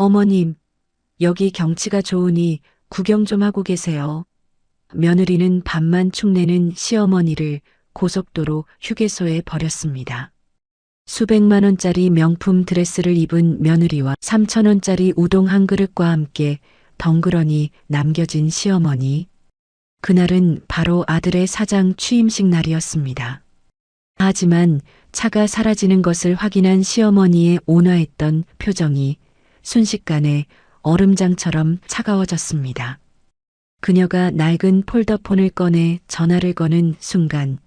어머님, 여기 경치가 좋으니 구경 좀 하고 계세요. 며느리는 밥만 축내는 시어머니를 고속도로 휴게소에 버렸습니다. 수백만 원짜리 명품 드레스를 입은 며느리와 3천 원짜리 우동 한 그릇과 함께 덩그러니 남겨진 시어머니. 그날은 바로 아들의 사장 취임식 날이었습니다. 하지만 차가 사라지는 것을 확인한 시어머니의 온화했던 표정이 순식간에 얼음장처럼 차가워졌습니다. 그녀가 낡은 폴더폰을 꺼내 전화를 거는 순간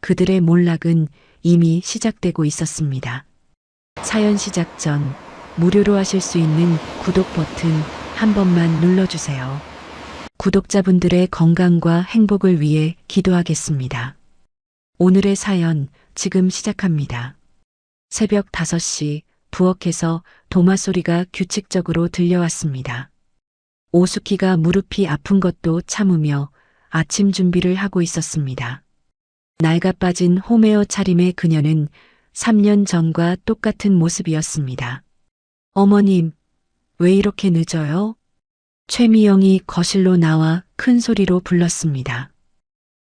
그들의 몰락은 이미 시작되고 있었습니다. 사연 시작 전 무료로 하실 수 있는 구독 버튼 한 번만 눌러주세요. 구독자분들의 건강과 행복을 위해 기도하겠습니다. 오늘의 사연 지금 시작합니다. 새벽 5시 부엌에서 도마 소리가 규칙적으로 들려왔습니다. 오수키가 무릎이 아픈 것도 참으며 아침 준비를 하고 있었습니다. 낡아 빠진 홈웨어 차림의 그녀는 3년 전과 똑같은 모습이었습니다. 어머님, 왜 이렇게 늦어요? 최미영이 거실로 나와 큰 소리로 불렀습니다.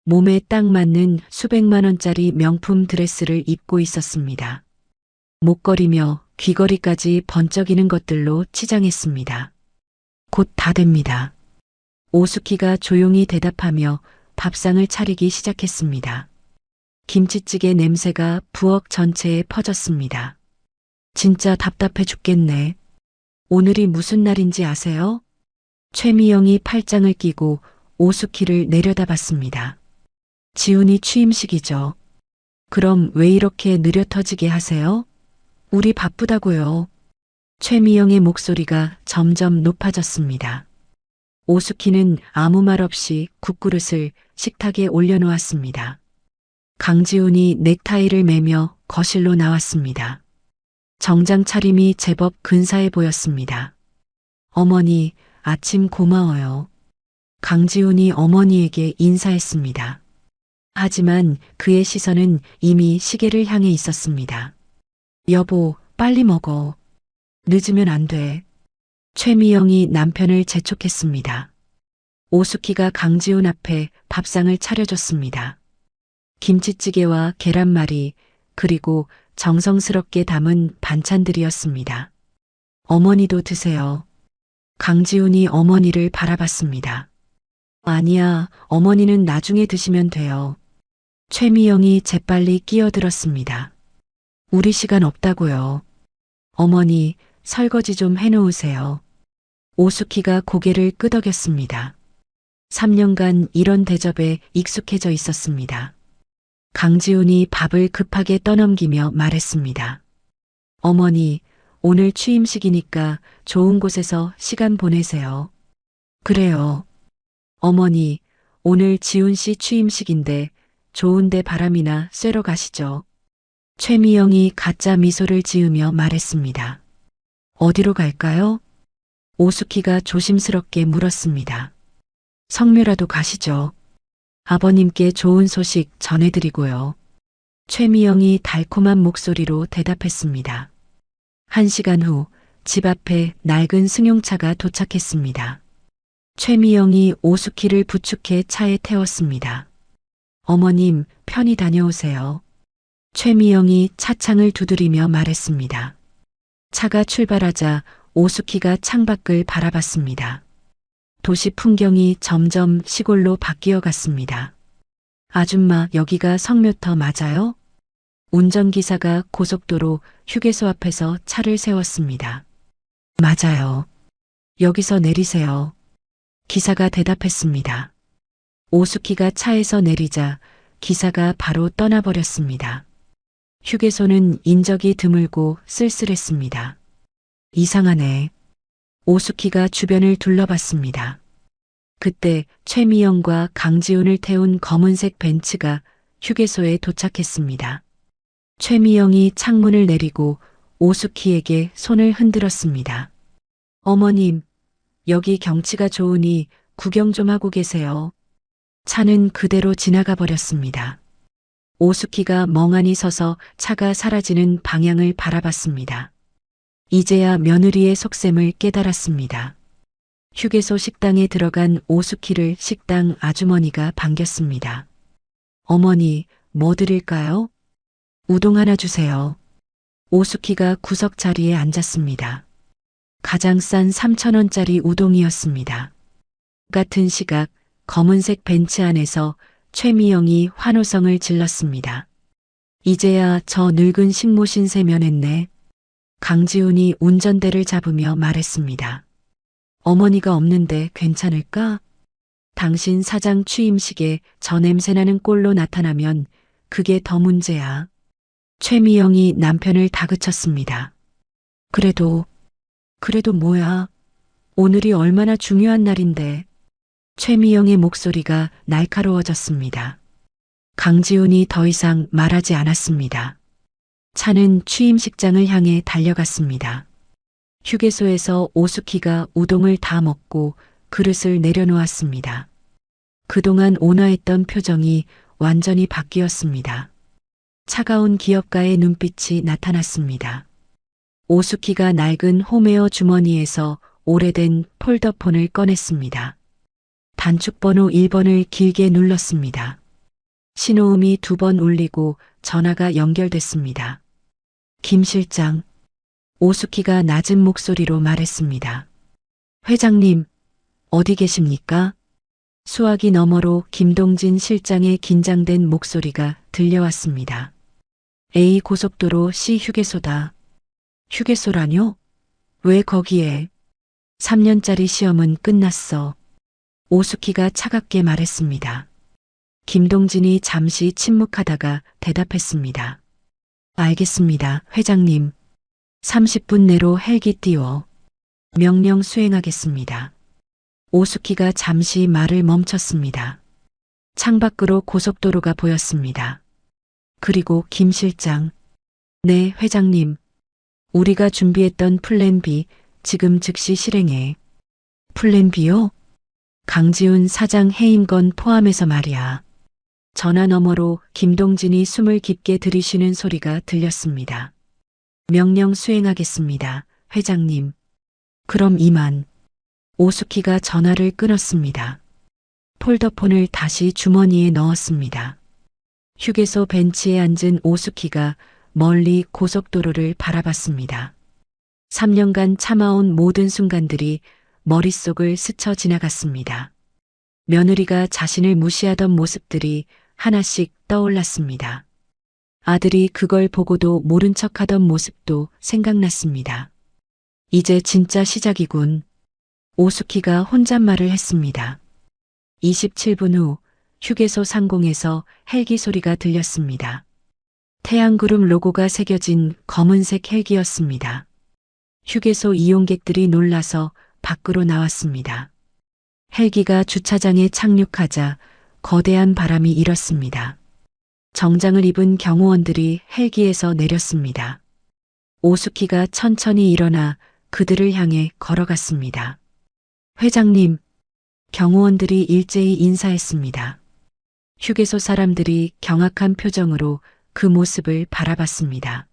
몸에 딱 맞는 수백만 원짜리 명품 드레스를 입고 있었습니다. 목걸이며 귀걸이까지 번쩍이는 것들로 치장했습니다. 곧 다 됩니다. 오수키가 조용히 대답하며 밥상을 차리기 시작했습니다. 김치찌개 냄새가 부엌 전체에 퍼졌습니다. 진짜 답답해 죽겠네. 오늘이 무슨 날인지 아세요? 최미영이 팔짱을 끼고 오수키를 내려다봤습니다. 지훈이 취임식이죠. 그럼 왜 이렇게 느려 터지게 하세요? 우리 바쁘다고요. 최미영의 목소리가 점점 높아졌습니다. 오수키는 아무 말 없이 국그릇을 식탁에 올려놓았습니다. 강지훈이 넥타이를 매며 거실로 나왔습니다. 정장 차림이 제법 근사해 보였습니다. 어머니, 아침 고마워요. 강지훈이 어머니에게 인사했습니다. 하지만 그의 시선은 이미 시계를 향해 있었습니다. 여보, 빨리 먹어. 늦으면 안 돼. 최미영이 남편을 재촉했습니다. 오수키가 강지훈 앞에 밥상을 차려줬습니다. 김치찌개와 계란말이 그리고 정성스럽게 담은 반찬들이었습니다. 어머니도 드세요. 강지훈이 어머니를 바라봤습니다. 아니야, 어머니는 나중에 드시면 돼요. 최미영이 재빨리 끼어들었습니다. 우리 시간 없다고요. 어머니, 설거지 좀 해놓으세요. 오수키가 고개를 끄덕였습니다. 3년간 이런 대접에 익숙해져 있었습니다. 강지훈이 밥을 급하게 떠넘기며 말했습니다. 어머니, 오늘 취임식이니까 좋은 곳에서 시간 보내세요. 그래요. 어머니, 오늘 지훈 씨 취임식인데 좋은데 바람이나 쐬러 가시죠. 최미영이 가짜 미소를 지으며 말했습니다. 어디로 갈까요? 오수키가 조심스럽게 물었습니다. 성묘라도 가시죠. 아버님께 좋은 소식 전해드리고요. 최미영이 달콤한 목소리로 대답했습니다. 1시간 후 집 앞에 낡은 승용차가 도착했습니다. 최미영이 오수키를 부축해 차에 태웠습니다. 어머님, 편히 다녀오세요. 최미영이 차창을 두드리며 말했습니다. 차가 출발하자 오수키가 창밖을 바라봤습니다. 도시 풍경이 점점 시골로 바뀌어 갔습니다. 아줌마, 여기가 성묘터 맞아요? 운전기사가 고속도로 휴게소 앞에서 차를 세웠습니다. 맞아요. 여기서 내리세요. 기사가 대답했습니다. 오수키가 차에서 내리자 기사가 바로 떠나버렸습니다. 휴게소는 인적이 드물고 쓸쓸했습니다. 이상하네. 오수키가 주변을 둘러봤습니다. 그때 최미영과 강지훈을 태운 검은색 벤츠가 휴게소에 도착했습니다. 최미영이 창문을 내리고 오수키에게 손을 흔들었습니다. 어머님, 여기 경치가 좋으니 구경 좀 하고 계세요. 차는 그대로 지나가 버렸습니다. 오수키가 멍하니 서서 차가 사라지는 방향을 바라봤습니다. 이제야 며느리의 속셈을 깨달았습니다. 휴게소 식당에 들어간 오수키를 식당 아주머니가 반겼습니다. 어머니, 뭐 드릴까요? 우동 하나 주세요. 오수키가 구석 자리에 앉았습니다. 가장 싼 3,000원짜리 우동이었습니다. 같은 시각 검은색 벤츠 안에서 최미영이 환호성을 질렀습니다. 이제야 저 늙은 식모신 세면했네. 강지훈이 운전대를 잡으며 말했습니다. 어머니가 없는데 괜찮을까? 당신 사장 취임식에 저 냄새나는 꼴로 나타나면 그게 더 문제야. 최미영이 남편을 다그쳤습니다. 그래도 뭐야? 오늘이 얼마나 중요한 날인데. 최미영의 목소리가 날카로워졌습니다. 강지훈이 더 이상 말하지 않았습니다. 차는 취임식장을 향해 달려갔습니다. 휴게소에서 오수키가 우동을 다 먹고 그릇을 내려놓았습니다. 그동안 온화했던 표정이 완전히 바뀌었습니다. 차가운 기업가의 눈빛이 나타났습니다. 오수키가 낡은 홈웨어 주머니에서 오래된 폴더폰을 꺼냈습니다. 단축번호 1번을 길게 눌렀습니다. 신호음이 2번 울리고 전화가 연결됐습니다. 김 실장, 오수키가 낮은 목소리로 말했습니다. 회장님, 어디 계십니까? 수화기 너머로 김동진 실장의 긴장된 목소리가 들려왔습니다. A 고속도로 C 휴게소다. 휴게소라뇨? 왜 거기에? 3년짜리 시험은 끝났어. 오수키가 차갑게 말했습니다. 김동진이 잠시 침묵하다가 대답했습니다. 알겠습니다, 회장님. 30분 내로 헬기 띄워. 명령 수행하겠습니다. 오수키가 잠시 말을 멈췄습니다. 창밖으로 고속도로가 보였습니다. 그리고 김 실장. 네, 회장님. 우리가 준비했던 플랜 B 지금 즉시 실행해. 플랜 B요? 강지훈 사장 해임 건 포함해서 말이야. 전화 너머로 김동진이 숨을 깊게 들이쉬는 소리가 들렸습니다. 명령 수행하겠습니다, 회장님. 그럼 이만. 오수키가 전화를 끊었습니다. 폴더폰을 다시 주머니에 넣었습니다. 휴게소 벤치에 앉은 오수키가 멀리 고속도로를 바라봤습니다. 3년간 참아온 모든 순간들이 머릿속을 스쳐 지나갔습니다. 며느리가 자신을 무시하던 모습들이 하나씩 떠올랐습니다. 아들이 그걸 보고도 모른 척하던 모습도 생각났습니다. 이제 진짜 시작이군. 오수키가 혼잣말을 했습니다. 27분 후 휴게소 상공에서 헬기 소리가 들렸습니다. 태양그룹 로고가 새겨진 검은색 헬기였습니다. 휴게소 이용객들이 놀라서 밖으로 나왔습니다. 헬기가 주차장에 착륙하자 거대한 바람이 일었습니다. 정장을 입은 경호원들이 헬기에서 내렸습니다. 오수키가 천천히 일어나 그들을 향해 걸어갔습니다. 회장님, 경호원들이 일제히 인사했습니다. 휴게소 사람들이 경악한 표정으로 그 모습을 바라봤습니다.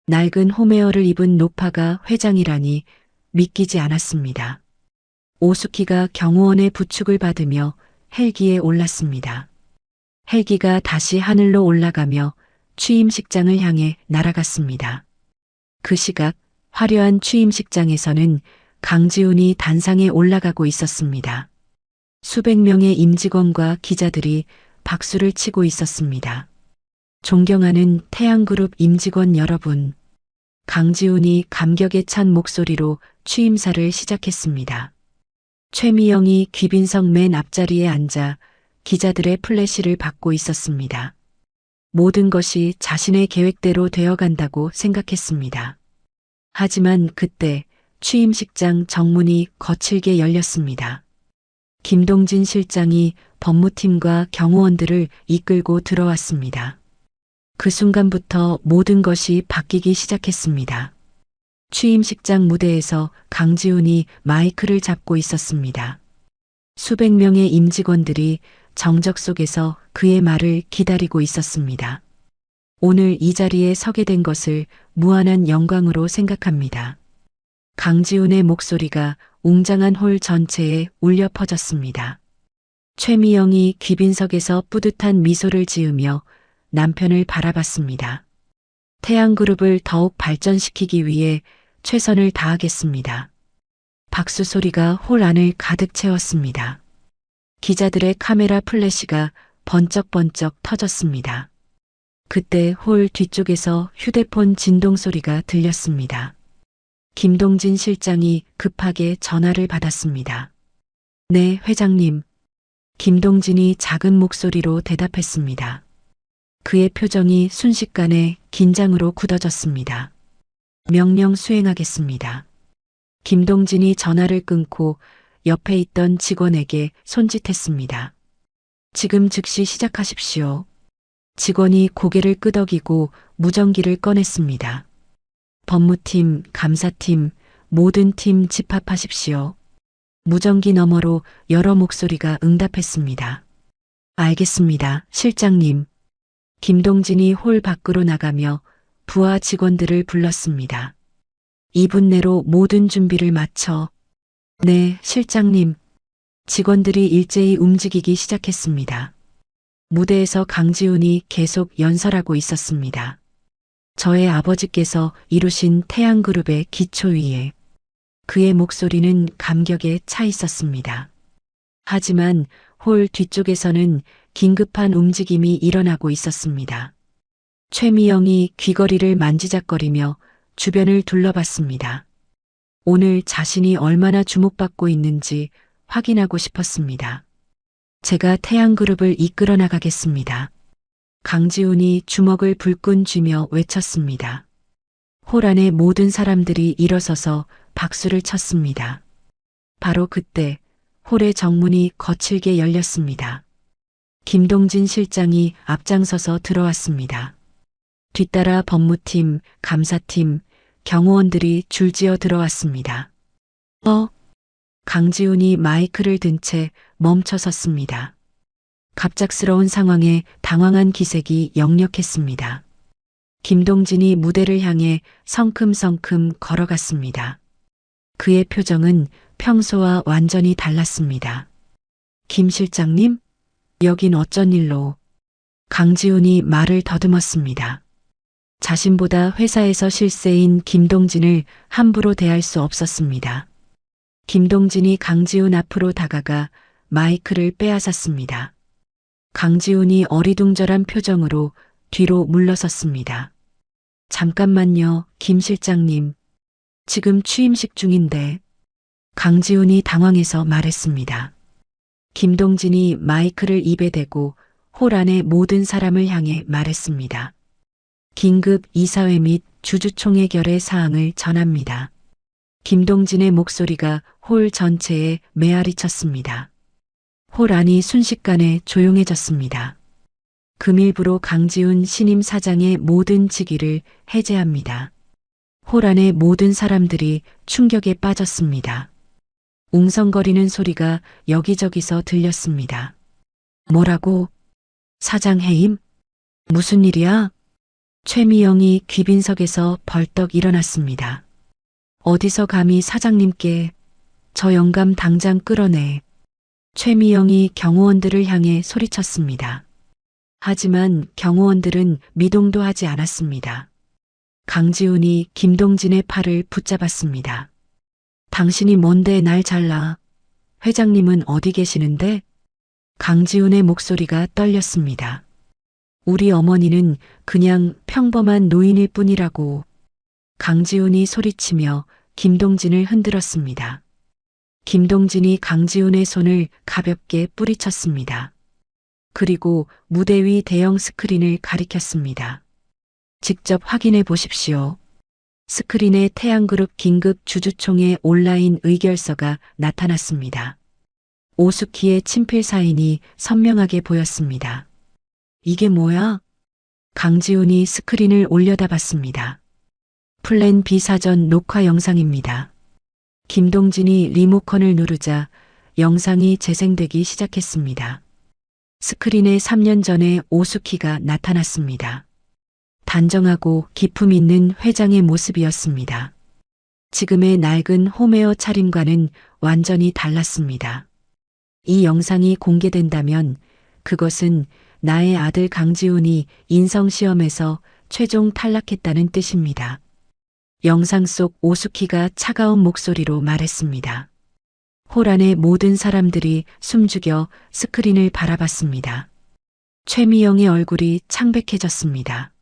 낡은 홈웨어를 입은 노파가 회장이라니 믿기지 않았습니다. 오수키가 경호원의 부축을 받으며 헬기에 올랐습니다. 헬기가 다시 하늘로 올라가며 취임식장을 향해 날아갔습니다. 그 시각 화려한 취임식장에서는 강지훈이 단상에 올라가고 있었습니다. 수백 명의 임직원과 기자들이 박수를 치고 있었습니다. 존경하는 태양그룹 임직원 여러분, 강지훈이 감격에 찬 목소리로 취임사를 시작했습니다. 최미영이 귀빈석 맨 앞자리에 앉아 기자들의 플래시를 받고 있었습니다. 모든 것이 자신의 계획대로 되어간다고 생각했습니다. 하지만 그때 취임식장 정문이 거칠게 열렸습니다. 김동진 실장이 법무팀과 경호원들을 이끌고 들어왔습니다. 그 순간부터 모든 것이 바뀌기 시작했습니다. 취임식장 무대에서 강지훈이 마이크를 잡고 있었습니다. 수백 명의 임직원들이 정적 속에서 그의 말을 기다리고 있었습니다. 오늘 이 자리에 서게 된 것을 무한한 영광으로 생각합니다. 강지훈의 목소리가 웅장한 홀 전체에 울려 퍼졌습니다. 최미영이 귀빈석에서 뿌듯한 미소를 지으며 남편을 바라봤습니다. 태양그룹을 더욱 발전시키기 위해 최선을 다하겠습니다. 박수 소리가 홀 안을 가득 채웠습니다. 기자들의 카메라 플래시가 번쩍번쩍 터졌습니다. 그때 홀 뒤쪽에서 휴대폰 진동 소리가 들렸습니다. 김동진 실장이 급하게 전화를 받았습니다. 네, 회장님. 김동진이 작은 목소리로 대답했습니다. 그의 표정이 순식간에 긴장으로 굳어졌습니다. 명령 수행하겠습니다. 김동진이 전화를 끊고 옆에 있던 직원에게 손짓했습니다. 지금 즉시 시작하십시오. 직원이 고개를 끄덕이고 무전기를 꺼냈습니다. 법무팀, 감사팀, 모든 팀 집합하십시오. 무전기 너머로 여러 목소리가 응답했습니다. 알겠습니다, 실장님. 김동진이 홀 밖으로 나가며 부하 직원들을 불렀습니다. 2분 내로 모든 준비를 마쳐. 네, 실장님. 직원들이 일제히 움직이기 시작했습니다. 무대에서 강지훈이 계속 연설하고 있었습니다. 저의 아버지께서 이루신 태양그룹의 기초 위에 그의 목소리는 감격에 차 있었습니다. 하지만 홀 뒤쪽에서는 긴급한 움직임이 일어나고 있었습니다. 최미영이 귀걸이를 만지작거리며 주변을 둘러봤습니다. 오늘 자신이 얼마나 주목받고 있는지 확인하고 싶었습니다. 제가 태양그룹을 이끌어 나가겠습니다. 강지훈이 주먹을 불끈 쥐며 외쳤습니다. 홀 안의 모든 사람들이 일어서서 박수를 쳤습니다. 바로 그때 홀의 정문이 거칠게 열렸습니다. 김동진 실장이 앞장서서 들어왔습니다. 뒤따라 법무팀, 감사팀, 경호원들이 줄지어 들어왔습니다. 강지훈이 마이크를 든 채 멈춰섰습니다. 갑작스러운 상황에 당황한 기색이 역력했습니다. 김동진이 무대를 향해 성큼성큼 걸어갔습니다. 그의 표정은 평소와 완전히 달랐습니다. 김 실장님? 여긴 어쩐 일로? 강지훈이 말을 더듬었습니다. 자신보다 회사에서 실세인 김동진을 함부로 대할 수 없었습니다. 김동진이 강지훈 앞으로 다가가 마이크를 빼앗았습니다. 강지훈이 어리둥절한 표정으로 뒤로 물러섰습니다. 잠깐만요, 김 실장님. 지금 취임식 중인데. 강지훈이 당황해서 말했습니다. 김동진이 마이크를 입에 대고 홀 안의 모든 사람을 향해 말했습니다. 긴급 이사회 및 주주총회 결의 사항을 전합니다. 김동진의 목소리가 홀 전체에 메아리 쳤습니다. 홀 안이 순식간에 조용해졌습니다. 금일부로 강지훈 신임 사장의 모든 직위를 해제합니다. 홀 안의 모든 사람들이 충격에 빠졌습니다. 웅성거리는 소리가 여기저기서 들렸습니다. 뭐라고? 사장 해임? 무슨 일이야? 최미영이 귀빈석에서 벌떡 일어났습니다. 어디서 감히 사장님께 저 영감 당장 끌어내. 최미영이 경호원들을 향해 소리쳤습니다. 하지만 경호원들은 미동도 하지 않았습니다. 강지훈이 김동진의 팔을 붙잡았습니다. 당신이 뭔데 날 잘라? 회장님은 어디 계시는데? 강지훈의 목소리가 떨렸습니다. 우리 어머니는 그냥 평범한 노인일 뿐이라고. 강지훈이 소리치며 김동진을 흔들었습니다. 김동진이 강지훈의 손을 가볍게 뿌리쳤습니다. 그리고 무대 위 대형 스크린을 가리켰습니다. 직접 확인해 보십시오. 스크린에 태양그룹 긴급 주주총회 온라인 의결서가 나타났습니다. 오수키의 친필 사인이 선명하게 보였습니다. 이게 뭐야? 강지훈이 스크린을 올려다봤습니다. 플랜 B 사전 녹화 영상입니다. 김동진이 리모컨을 누르자 영상이 재생되기 시작했습니다. 스크린에 3년 전에 오수키가 나타났습니다. 단정하고 기품 있는 회장의 모습이었습니다. 지금의 낡은 홈웨어 차림과는 완전히 달랐습니다. 이 영상이 공개된다면 그것은 나의 아들 강지훈이 인성시험에서 최종 탈락했다는 뜻입니다. 영상 속 오수키가 차가운 목소리로 말했습니다. 홀 안의 모든 사람들이 숨죽여 스크린을 바라봤습니다. 최미영의 얼굴이 창백해졌습니다.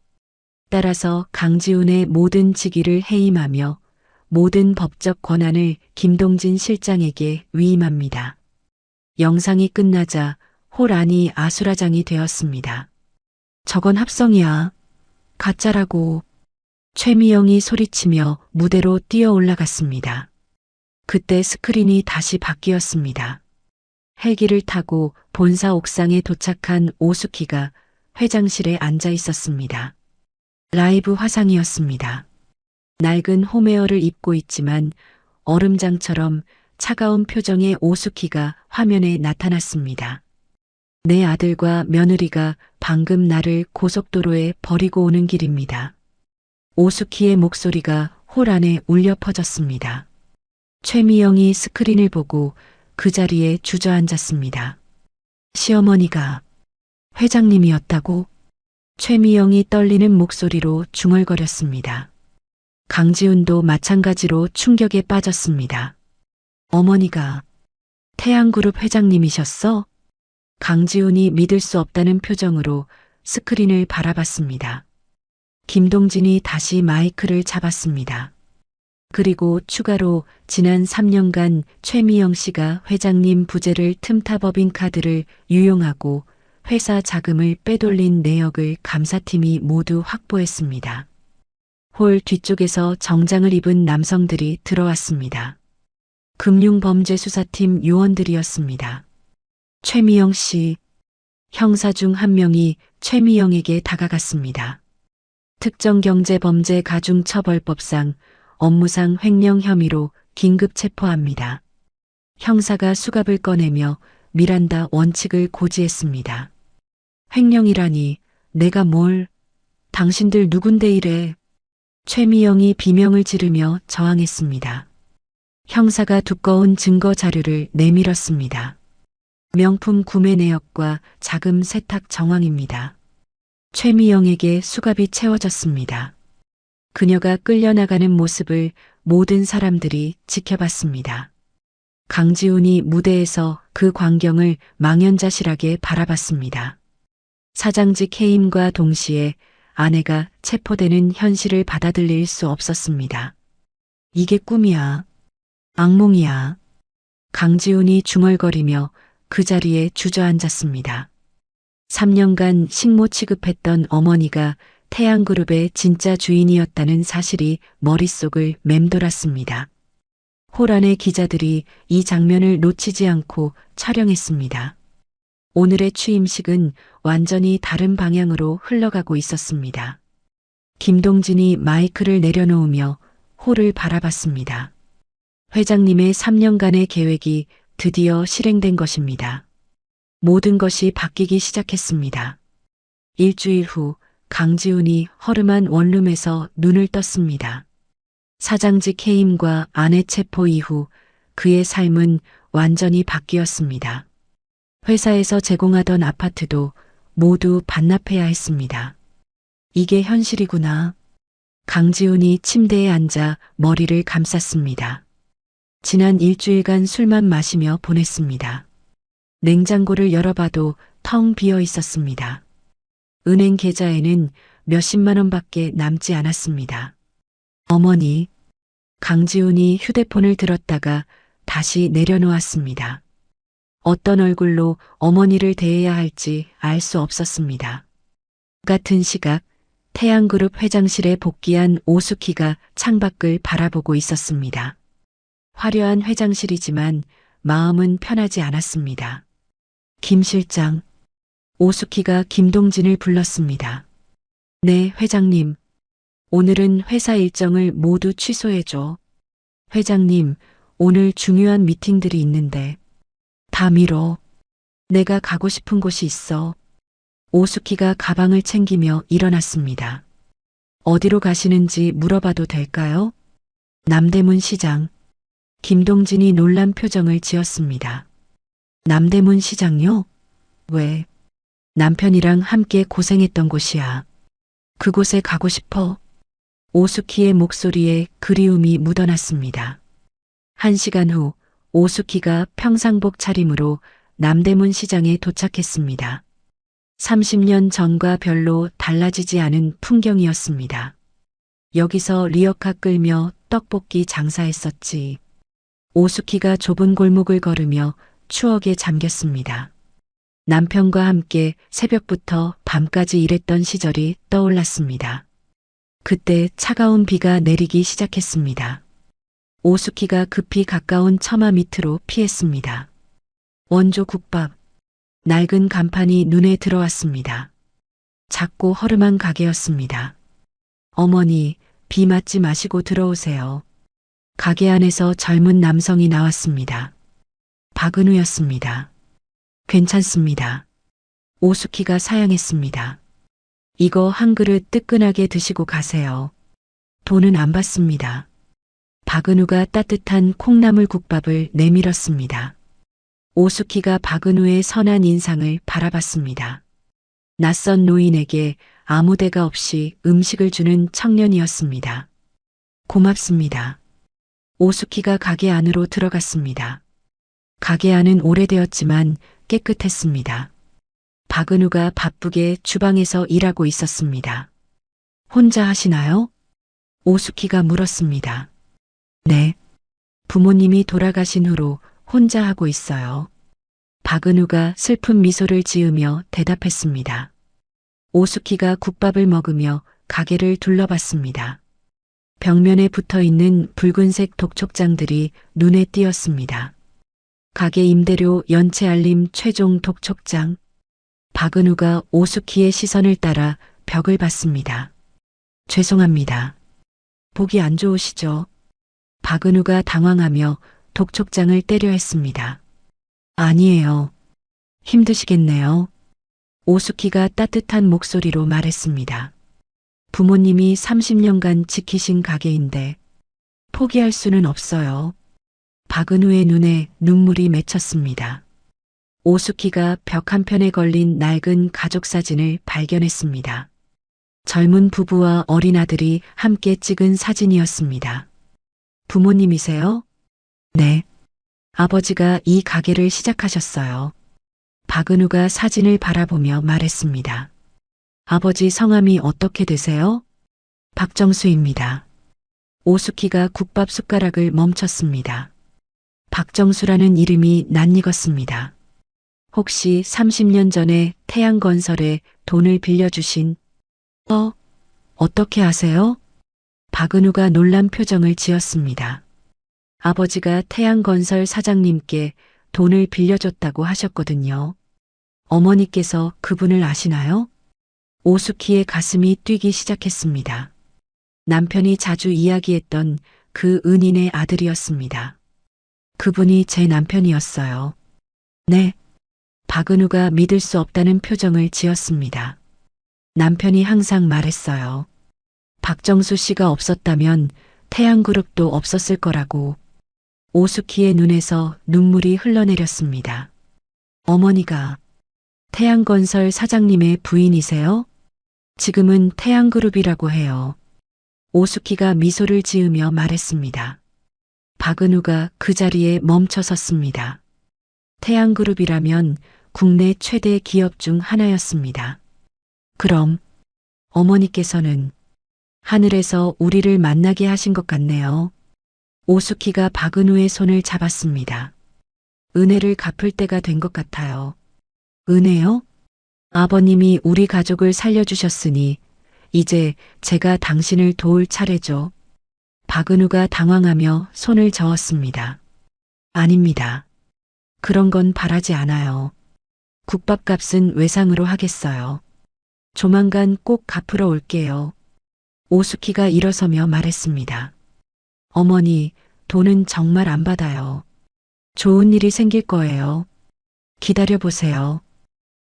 따라서 강지훈의 모든 직위를 해임하며 모든 법적 권한을 김동진 실장에게 위임합니다. 영상이 끝나자 홀 안이 아수라장이 되었습니다. 저건 합성이야. 가짜라고. 최미영이 소리치며 무대로 뛰어 올라갔습니다. 그때 스크린이 다시 바뀌었습니다. 헬기를 타고 본사 옥상에 도착한 오수키가 회장실에 앉아 있었습니다. 라이브 화상이었습니다. 낡은 홈웨어를 입고 있지만 얼음장처럼 차가운 표정의 오수키가 화면에 나타났습니다. 내 아들과 며느리가 방금 나를 고속도로에 버리고 오는 길입니다. 오수키의 목소리가 홀 안에 울려 퍼졌습니다. 최미영이 스크린을 보고 그 자리에 주저앉았습니다. 시어머니가 회장님이었다고? 최미영이 떨리는 목소리로 중얼거렸습니다. 강지훈도 마찬가지로 충격에 빠졌습니다. 어머니가 태양그룹 회장님이셨어? 강지훈이 믿을 수 없다는 표정으로 스크린을 바라봤습니다. 김동진이 다시 마이크를 잡았습니다. 그리고 추가로 지난 3년간 최미영 씨가 회장님 부재를 틈타 법인카드를 유용하고 회사 자금을 빼돌린 내역을 감사팀이 모두 확보했습니다. 홀 뒤쪽에서 정장을 입은 남성들이 들어왔습니다. 금융범죄수사팀 요원들이었습니다. 최미영 씨, 형사 중 한 명이 최미영에게 다가갔습니다. 특정경제범죄가중처벌법상 업무상 횡령 혐의로 긴급 체포합니다. 형사가 수갑을 꺼내며 미란다 원칙을 고지했습니다. 횡령이라니 내가 뭘, 당신들 누군데 이래. 최미영이 비명을 지르며 저항했습니다. 형사가 두꺼운 증거 자료를 내밀었습니다. 명품 구매 내역과 자금 세탁 정황입니다. 최미영에게 수갑이 채워졌습니다. 그녀가 끌려나가는 모습을 모든 사람들이 지켜봤습니다. 강지훈이 무대에서 그 광경을 망연자실하게 바라봤습니다. 사장직 해임과 동시에 아내가 체포되는 현실을 받아들일 수 없었습니다. 이게 꿈이야. 악몽이야. 강지훈이 중얼거리며 그 자리에 주저앉았습니다. 3년간 식모 취급했던 어머니가 태양그룹의 진짜 주인이었다는 사실이 머릿속을 맴돌았습니다. 홀 안의 기자들이 이 장면을 놓치지 않고 촬영했습니다. 오늘의 취임식은 완전히 다른 방향으로 흘러가고 있었습니다. 김동진이 마이크를 내려놓으며 홀을 바라봤습니다. 회장님의 3년간의 계획이 드디어 실행된 것입니다. 모든 것이 바뀌기 시작했습니다. 일주일 후 강지훈이 허름한 원룸에서 눈을 떴습니다. 사장직 해임과 아내 체포 이후 그의 삶은 완전히 바뀌었습니다. 회사에서 제공하던 아파트도 모두 반납해야 했습니다. 이게 현실이구나. 강지훈이 침대에 앉아 머리를 감쌌습니다. 지난 일주일간 술만 마시며 보냈습니다. 냉장고를 열어봐도 텅 비어 있었습니다. 은행 계좌에는 몇십만 원밖에 남지 않았습니다. 어머니, 강지훈이 휴대폰을 들었다가 다시 내려놓았습니다. 어떤 얼굴로 어머니를 대해야 할지 알 수 없었습니다. 같은 시각 태양그룹 회장실에 복귀한 오수키가 창밖을 바라보고 있었습니다. 화려한 회장실이지만 마음은 편하지 않았습니다. 김 실장, 오수키가 김동진을 불렀습니다. 네, 회장님. 오늘은 회사 일정을 모두 취소해줘. 회장님, 오늘 중요한 미팅들이 있는데. 다 미뤄. 내가 가고 싶은 곳이 있어. 오수키가 가방을 챙기며 일어났습니다. 어디로 가시는지 물어봐도 될까요? 남대문 시장. 김동진이 놀란 표정을 지었습니다. 남대문 시장요? 왜? 남편이랑 함께 고생했던 곳이야. 그곳에 가고 싶어. 오수키의 목소리에 그리움이 묻어났습니다. 1시간 후 오수키가 평상복 차림으로 남대문 시장에 도착했습니다. 30년 전과 별로 달라지지 않은 풍경이었습니다. 여기서 리어카 끌며 떡볶이 장사했었지. 오수키가 좁은 골목을 걸으며 추억에 잠겼습니다. 남편과 함께 새벽부터 밤까지 일했던 시절이 떠올랐습니다. 그때 차가운 비가 내리기 시작했습니다. 오수키가 급히 가까운 처마 밑으로 피했습니다. 원조 국밥. 낡은 간판이 눈에 들어왔습니다. 작고 허름한 가게였습니다. 어머니, 비 맞지 마시고 들어오세요. 가게 안에서 젊은 남성이 나왔습니다. 박은우였습니다. 괜찮습니다. 오수키가 사양했습니다. 이거 한 그릇 뜨끈하게 드시고 가세요. 돈은 안 받습니다. 박은우가 따뜻한 콩나물 국밥을 내밀었습니다. 오수키가 박은우의 선한 인상을 바라봤습니다. 낯선 노인에게 아무 데가 없이 음식을 주는 청년이었습니다. 고맙습니다. 오수키가 가게 안으로 들어갔습니다. 가게 안은 오래되었지만 깨끗했습니다. 박은우가 바쁘게 주방에서 일하고 있었습니다. 혼자 하시나요? 오수키가 물었습니다. 네. 부모님이 돌아가신 후로 혼자 하고 있어요. 박은우가 슬픈 미소를 지으며 대답했습니다. 오수키가 국밥을 먹으며 가게를 둘러봤습니다. 벽면에 붙어 있는 붉은색 독촉장들이 눈에 띄었습니다. 가게 임대료 연체 알림 최종 독촉장. 박은우가 오수키의 시선을 따라 벽을 봤습니다. 죄송합니다. 보기 안 좋으시죠? 박은우가 당황하며 독촉장을 때려 했습니다. 아니에요. 힘드시겠네요. 오수키가 따뜻한 목소리로 말했습니다. 부모님이 30년간 지키신 가게인데 포기할 수는 없어요. 박은우의 눈에 눈물이 맺혔습니다. 오수키가 벽 한편에 걸린 낡은 가족 사진을 발견했습니다. 젊은 부부와 어린 아들이 함께 찍은 사진이었습니다. 부모님이세요? 네. 아버지가 이 가게를 시작하셨어요. 박은우가 사진을 바라보며 말했습니다. 아버지 성함이 어떻게 되세요? 박정수입니다. 오수키가 국밥 숟가락을 멈췄습니다. 박정수라는 이름이 낯익었습니다. 혹시 30년 전에 태양건설에 돈을 빌려주신 어떻게 아세요? 박은우가 놀란 표정을 지었습니다. 아버지가 태양건설 사장님께 돈을 빌려줬다고 하셨거든요. 어머니께서 그분을 아시나요? 오수키의 가슴이 뛰기 시작했습니다. 남편이 자주 이야기했던 그 은인의 아들이었습니다. 그분이 제 남편이었어요. 네. 박은우가 믿을 수 없다는 표정을 지었습니다. 남편이 항상 말했어요. 박정수 씨가 없었다면 태양그룹도 없었을 거라고. 오수키의 눈에서 눈물이 흘러내렸습니다. 어머니가 태양건설 사장님의 부인이세요? 지금은 태양그룹이라고 해요. 오수키가 미소를 지으며 말했습니다. 박은우가 그 자리에 멈춰 섰습니다. 태양그룹이라면 국내 최대 기업 중 하나였습니다. 그럼 어머니께서는 하늘에서 우리를 만나게 하신 것 같네요. 오수키가 박은우의 손을 잡았습니다. 은혜를 갚을 때가 된 것 같아요. 은혜요? 아버님이 우리 가족을 살려주셨으니 이제 제가 당신을 도울 차례죠. 박은우가 당황하며 손을 저었습니다. 아닙니다. 그런 건 바라지 않아요. 국밥값은 외상으로 하겠어요. 조만간 꼭 갚으러 올게요. 오수키가 일어서며 말했습니다. 어머니, 돈은 정말 안 받아요. 좋은 일이 생길 거예요. 기다려보세요.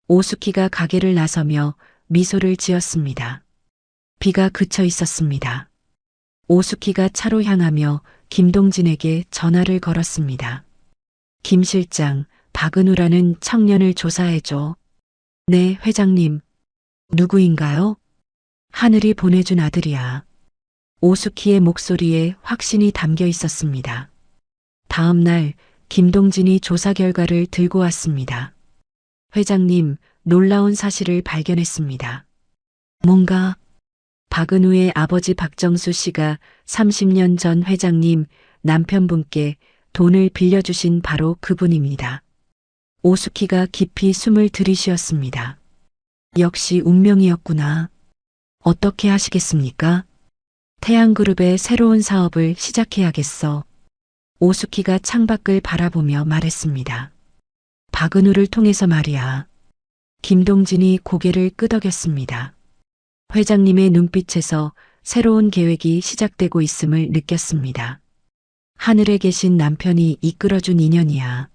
오수키가 가게를 나서며 미소를 지었습니다. 비가 그쳐 있었습니다. 오수키가 차로 향하며 김동진에게 전화를 걸었습니다. 김 실장, 박은우라는 청년을 조사해줘. 네, 회장님. 누구인가요? 하늘이 보내준 아들이야. 오수키의 목소리에 확신이 담겨 있었습니다. 다음 날 김동진이 조사 결과를 들고 왔습니다. 회장님, 놀라운 사실을 발견했습니다. 뭔가? 박은우의 아버지 박정수 씨가 30년 전 회장님 남편분께 돈을 빌려주신 바로 그분입니다. 오수키가 깊이 숨을 들이쉬었습니다. 역시 운명이었구나. 어떻게 하시겠습니까? 태양그룹의 새로운 사업을 시작해야겠어. 오수키가 창밖을 바라보며 말했습니다. 박은우를 통해서 말이야. 김동진이 고개를 끄덕였습니다. 회장님의 눈빛에서 새로운 계획이 시작되고 있음을 느꼈습니다. 하늘에 계신 남편이 이끌어준 인연이야.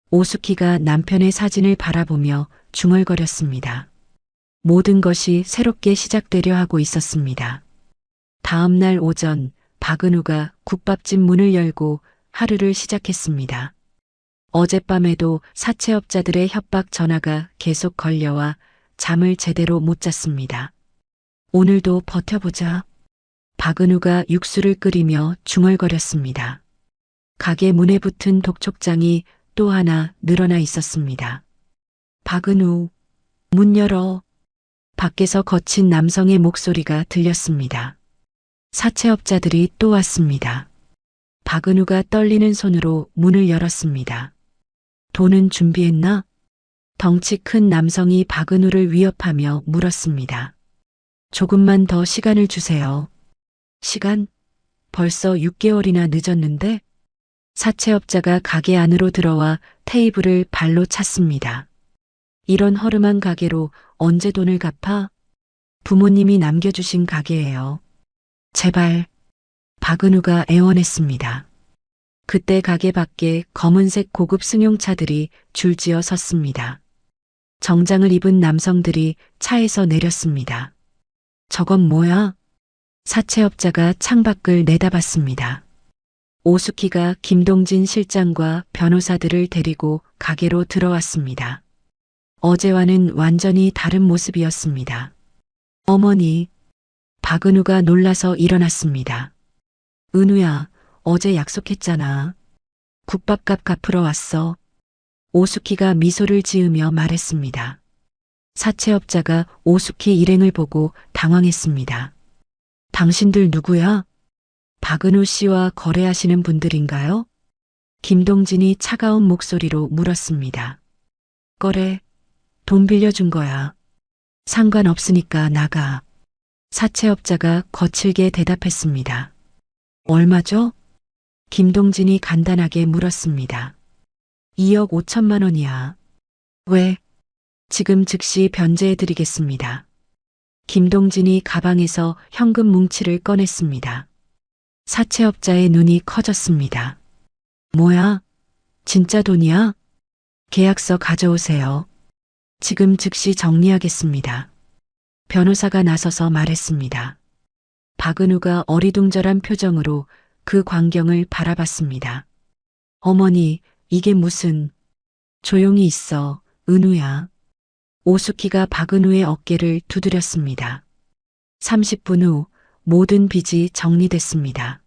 오수키가 남편의 사진을 바라보며 중얼거렸습니다. 모든 것이 새롭게 시작되려 하고 있었습니다. 다음 날 오전 박은우가 국밥집 문을 열고 하루를 시작했습니다. 어젯밤에도 사채업자들의 협박 전화가 계속 걸려와 잠을 제대로 못 잤습니다. 오늘도 버텨보자. 박은우가 육수를 끓이며 중얼거렸습니다. 가게 문에 붙은 독촉장이 또 하나 늘어나 있었습니다. 박은우, 문 열어. 밖에서 거친 남성의 목소리가 들렸습니다. 사채업자들이 또 왔습니다. 박은우가 떨리는 손으로 문을 열었습니다. 돈은 준비했나? 덩치 큰 남성이 박은우를 위협하며 물었습니다. 조금만 더 시간을 주세요. 시간? 벌써 6개월이나 늦었는데? 사채업자가 가게 안으로 들어와 테이블을 발로 찼습니다. 이런 허름한 가게로 언제 돈을 갚아? 부모님이 남겨주신 가게예요. 제발. 박은우가 애원했습니다. 그때 가게 밖에 검은색 고급 승용차들이 줄지어 섰습니다. 정장을 입은 남성들이 차에서 내렸습니다. 저건 뭐야? 사채업자가 창밖을 내다봤습니다. 오수키가 김동진 실장과 변호사들을 데리고 가게로 들어왔습니다. 어제와는 완전히 다른 모습이었습니다. 어머니, 박은우가 놀라서 일어났습니다. 은우야, 어제 약속했잖아. 국밥값 갚으러 왔어. 오수키가 미소를 지으며 말했습니다. 사채업자가 오수키 일행을 보고 당황했습니다. 당신들 누구야? 박은우 씨와 거래하시는 분들인가요? 김동진이 차가운 목소리로 물었습니다. 거래, 돈 빌려준 거야. 상관없으니까 나가. 사채업자가 거칠게 대답했습니다. 얼마죠? 김동진이 간단하게 물었습니다. 2억 5천만 원이야. 왜? 지금 즉시 변제해드리겠습니다. 김동진이 가방에서 현금 뭉치를 꺼냈습니다. 사채업자의 눈이 커졌습니다. 뭐야? 진짜 돈이야? 계약서 가져오세요. 지금 즉시 정리하겠습니다. 변호사가 나서서 말했습니다. 박은우가 어리둥절한 표정으로 그 광경을 바라봤습니다. 어머니, 이게 무슨... 조용히 있어, 은우야. 오수키가 박은우의 어깨를 두드렸습니다. 30분 후 모든 빚이 정리됐습니다.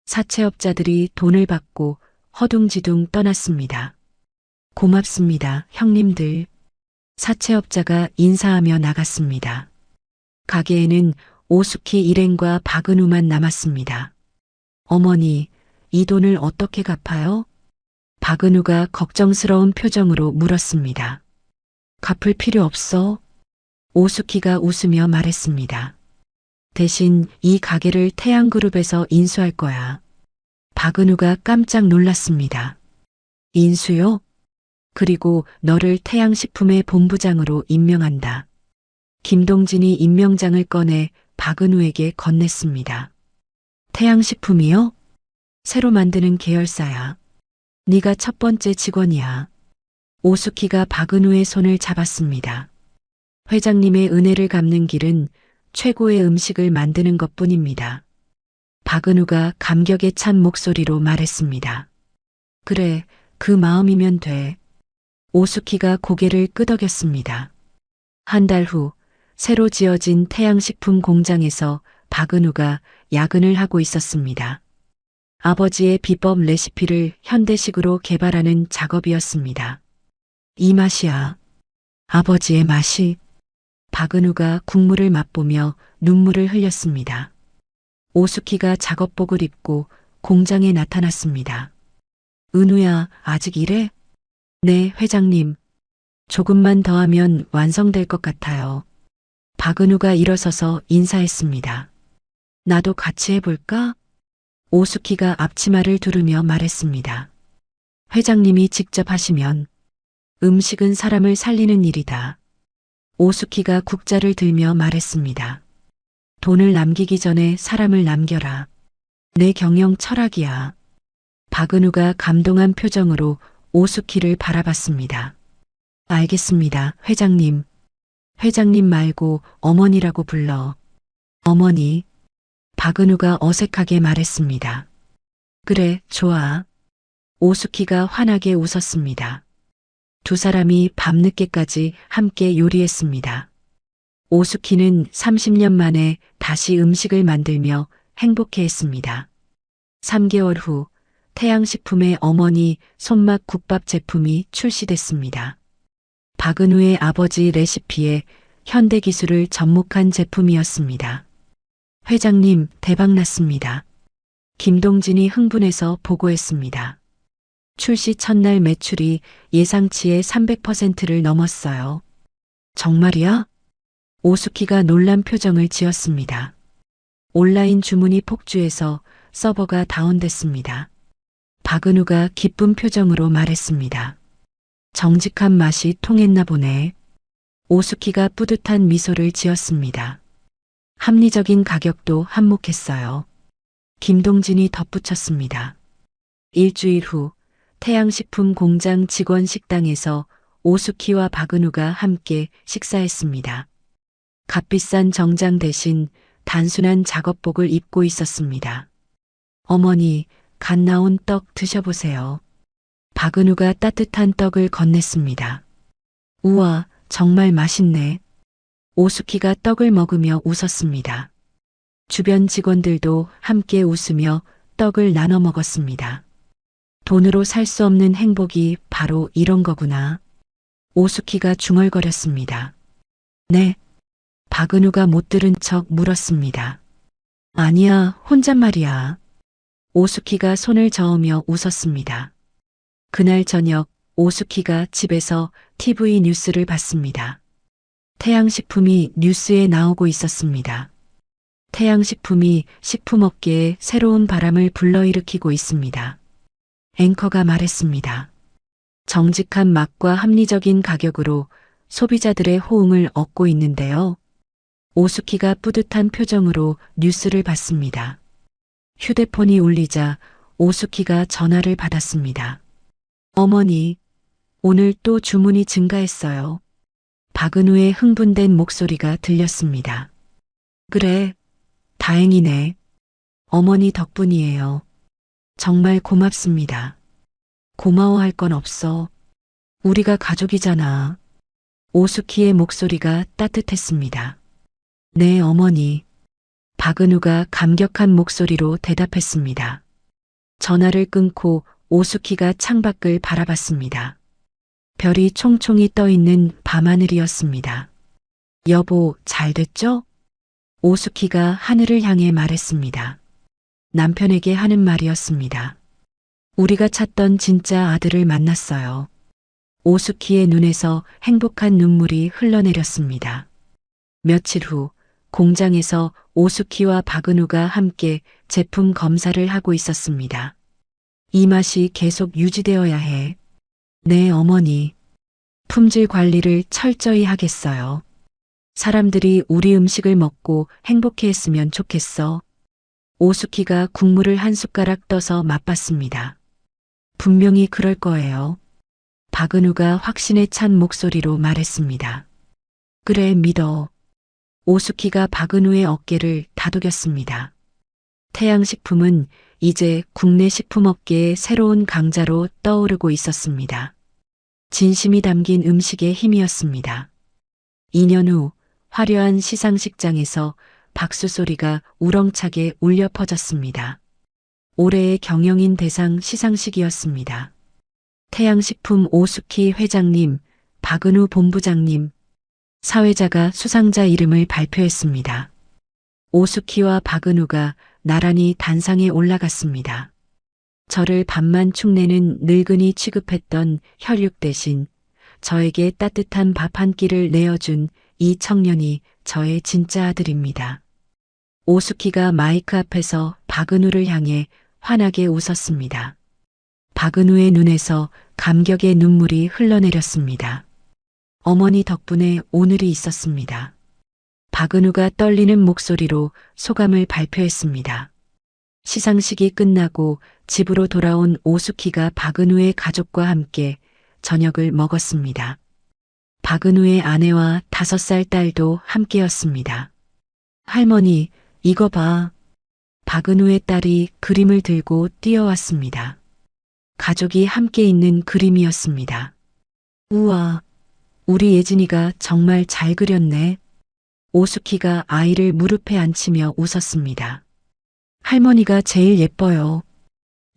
사채업자들이 돈을 받고 허둥지둥 떠났습니다. 고맙습니다, 형님들. 사채업자가 인사하며 나갔습니다. 가게에는 오수키 일행과 박은우만 남았습니다. 어머니, 이 돈을 어떻게 갚아요? 박은우가 걱정스러운 표정으로 물었습니다. 갚을 필요 없어. 오수키가 웃으며 말했습니다. 대신 이 가게를 태양그룹에서 인수할 거야. 박은우가 깜짝 놀랐습니다. 인수요? 그리고 너를 태양식품의 본부장으로 임명한다. 김동진이 임명장을 꺼내 박은우에게 건넸습니다. 태양식품이요? 새로 만드는 계열사야. 네가 첫 번째 직원이야. 오수키가 박은우의 손을 잡았습니다. 회장님의 은혜를 갚는 길은 최고의 음식을 만드는 것뿐입니다. 박은우가 감격에 찬 목소리로 말했습니다. 그래, 그 마음이면 돼. 오수키가 고개를 끄덕였습니다. 한 달 후, 새로 지어진 태양식품 공장에서 박은우가 야근을 하고 있었습니다. 아버지의 비법 레시피를 현대식으로 개발하는 작업이었습니다. 이 맛이야. 아버지의 맛이. 박은우가 국물을 맛보며 눈물을 흘렸습니다. 오수키가 작업복을 입고 공장에 나타났습니다. 은우야, 아직 이래? 네, 회장님. 조금만 더 하면 완성될 것 같아요. 박은우가 일어서서 인사했습니다. 나도 같이 해볼까? 오수키가 앞치마를 두르며 말했습니다. 회장님이 직접 하시면 음식은 사람을 살리는 일이다. 오수키가 국자를 들며 말했습니다. 돈을 남기기 전에 사람을 남겨라. 내 경영 철학이야. 박은우가 감동한 표정으로 오수키를 바라봤습니다. 알겠습니다, 회장님. 회장님 말고 어머니라고 불러. 어머니. 박은우가 어색하게 말했습니다. 그래, 좋아. 오수키가 환하게 웃었습니다. 두 사람이 밤늦게까지 함께 요리했습니다. 오수키는 30년 만에 다시 음식을 만들며 행복해했습니다. 3개월 후 태양식품의 어머니 손맛 국밥 제품이 출시됐습니다. 박은우의 아버지 레시피에 현대기술을 접목한 제품이었습니다. 회장님, 대박났습니다. 김동진이 흥분해서 보고했습니다. 출시 첫날 매출이 예상치의 300%를 넘었어요. 정말이야? 오수키가 놀란 표정을 지었습니다. 온라인 주문이 폭주해서 서버가 다운됐습니다. 박은우가 기쁜 표정으로 말했습니다. 정직한 맛이 통했나 보네. 오수키가 뿌듯한 미소를 지었습니다. 합리적인 가격도 한몫했어요. 김동진이 덧붙였습니다. 일주일 후 태양식품 공장 직원 식당에서 오수키와 박은우가 함께 식사했습니다. 값비싼 정장 대신 단순한 작업복을 입고 있었습니다. 어머니, 갓 나온 떡 드셔보세요. 박은우가 따뜻한 떡을 건넸습니다. 우와, 정말 맛있네. 오수키가 떡을 먹으며 웃었습니다. 주변 직원들도 함께 웃으며 떡을 나눠 먹었습니다. 돈으로 살 수 없는 행복이 바로 이런 거구나. 오수키가 중얼거렸습니다. 네. 박은우가 못 들은 척 물었습니다. 아니야, 혼잣말이야. 오수키가 손을 저으며 웃었습니다. 그날 저녁 오수키가 집에서 TV 뉴스를 봤습니다. 태양식품이 뉴스에 나오고 있었습니다. 태양식품이 식품업계에 새로운 바람을 불러일으키고 있습니다. 앵커가 말했습니다. 정직한 맛과 합리적인 가격으로 소비자들의 호응을 얻고 있는데요. 오수키가 뿌듯한 표정으로 뉴스를 봤습니다. 휴대폰이 울리자 오수키가 전화를 받았습니다. 어머니, 오늘 또 주문이 증가했어요. 박은우의 흥분된 목소리가 들렸습니다. 그래, 다행이네. 어머니 덕분이에요. 정말 고맙습니다. 고마워할 건 없어. 우리가 가족이잖아. 오수키의 목소리가 따뜻했습니다. 네, 어머니. 박은우가 감격한 목소리로 대답했습니다. 전화를 끊고 오수키가 창밖을 바라봤습니다. 별이 총총히 떠있는 밤하늘이었습니다. 여보, 잘 됐죠? 오수키가 하늘을 향해 말했습니다. 남편에게 하는 말이었습니다. 우리가 찾던 진짜 아들을 만났어요. 오수키의 눈에서 행복한 눈물이 흘러내렸습니다. 며칠 후 공장에서 오수키와 박은우가 함께 제품 검사를 하고 있었습니다. 이 맛이 계속 유지되어야 해. 네, 어머니. 품질 관리를 철저히 하겠어요. 사람들이 우리 음식을 먹고 행복해했으면 좋겠어. 오수키가 국물을 한 숟가락 떠서 맛봤습니다. 분명히 그럴 거예요. 박은우가 확신에 찬 목소리로 말했습니다. 그래, 믿어. 오수키가 박은우의 어깨를 다독였습니다. 태양식품은 이제 국내 식품업계의 새로운 강자로 떠오르고 있었습니다. 진심이 담긴 음식의 힘이었습니다. 2년 후 화려한 시상식장에서 박수 소리가 우렁차게 울려 퍼졌습니다. 올해의 경영인 대상 시상식이었습니다. 태양식품 오수키 회장님, 박은우 본부장님, 사회자가 수상자 이름을 발표했습니다. 오수키와 박은우가 나란히 단상에 올라갔습니다. 저를 밥만 축내는 늙은이 취급했던 혈육 대신 저에게 따뜻한 밥 한 끼를 내어준 이 청년이 저의 진짜 아들입니다. 오수키가 마이크 앞에서 박은우를 향해 환하게 웃었습니다. 박은우의 눈에서 감격의 눈물이 흘러내렸습니다. 어머니 덕분에 오늘이 있었습니다. 박은우가 떨리는 목소리로 소감을 발표했습니다. 시상식이 끝나고 집으로 돌아온 오수키가 박은우의 가족과 함께 저녁을 먹었습니다. 박은우의 아내와 5살 딸도 함께였습니다. 할머니, 이거 봐. 박은우의 딸이 그림을 들고 뛰어왔습니다. 가족이 함께 있는 그림이었습니다. 우와, 우리 예진이가 정말 잘 그렸네. 오수키가 아이를 무릎에 앉히며 웃었습니다. 할머니가 제일 예뻐요.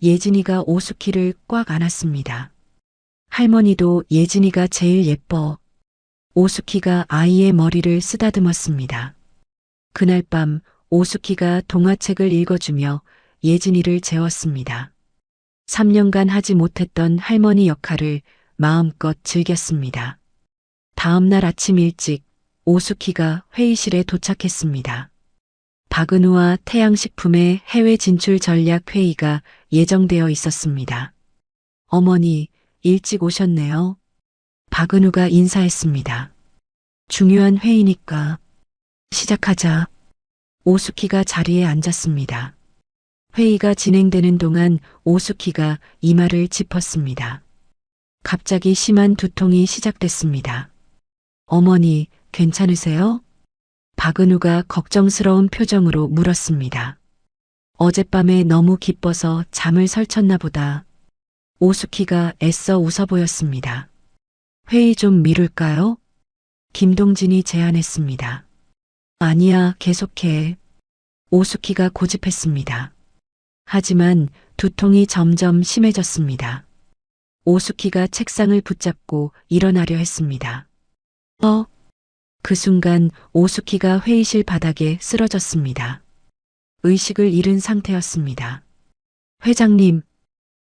예진이가 오수키를 꽉 안았습니다. 할머니도 예진이가 제일 예뻐. 오수키가 아이의 머리를 쓰다듬었습니다. 그날 밤 오수키가 동화책을 읽어주며 예진이를 재웠습니다. 3년간 하지 못했던 할머니 역할을 마음껏 즐겼습니다. 다음 날 아침 일찍 오수키가 회의실에 도착했습니다. 박은우와 태양식품의 해외 진출 전략 회의가 예정되어 있었습니다. 어머니, 일찍 오셨네요. 박은우가 인사했습니다. 중요한 회의니까 시작하자. 오수키가 자리에 앉았습니다. 회의가 진행되는 동안 오수키가 이마를 짚었습니다. 갑자기 심한 두통이 시작됐습니다. 어머니, 괜찮으세요? 박은우가 걱정스러운 표정으로 물었습니다. 어젯밤에 너무 기뻐서 잠을 설쳤나 보다. 오수키가 애써 웃어 보였습니다. 회의 좀 미룰까요? 김동진이 제안했습니다. 아니야, 계속해. 오수키가 고집했습니다. 하지만 두통이 점점 심해졌습니다. 오수키가 책상을 붙잡고 일어나려 했습니다. 그 순간 오수키가 회의실 바닥에 쓰러졌습니다. 의식을 잃은 상태였습니다. 회장님,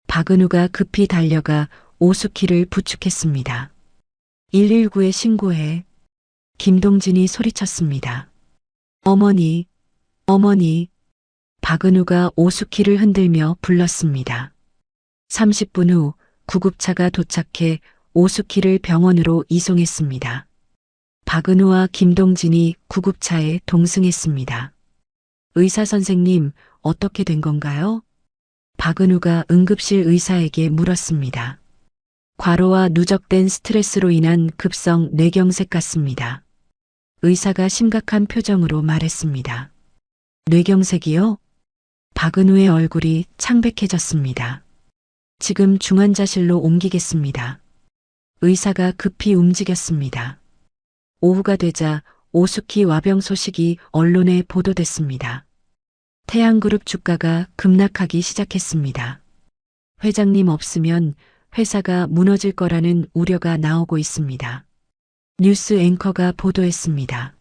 박은우가 급히 달려가 오수키를 부축했습니다. 119에 신고해. 김동진이 소리쳤습니다. 어머니, 어머니. 박은우가 오수키를 흔들며 불렀습니다. 30분 후 구급차가 도착해 오수키를 병원으로 이송했습니다. 박은우와 김동진이 구급차에 동승했습니다. 의사 선생님, 어떻게 된 건가요? 박은우가 응급실 의사에게 물었습니다. 과로와 누적된 스트레스로 인한 급성 뇌경색 같습니다. 의사가 심각한 표정으로 말했습니다. 뇌경색이요? 박은우의 얼굴이 창백해졌습니다. 지금 중환자실로 옮기겠습니다. 의사가 급히 움직였습니다. 오후가 되자 오수키 와병 소식이 언론에 보도됐습니다. 태양그룹 주가가 급락하기 시작했습니다. 회장님 없으면 회사가 무너질 거라는 우려가 나오고 있습니다. 뉴스 앵커가 보도했습니다.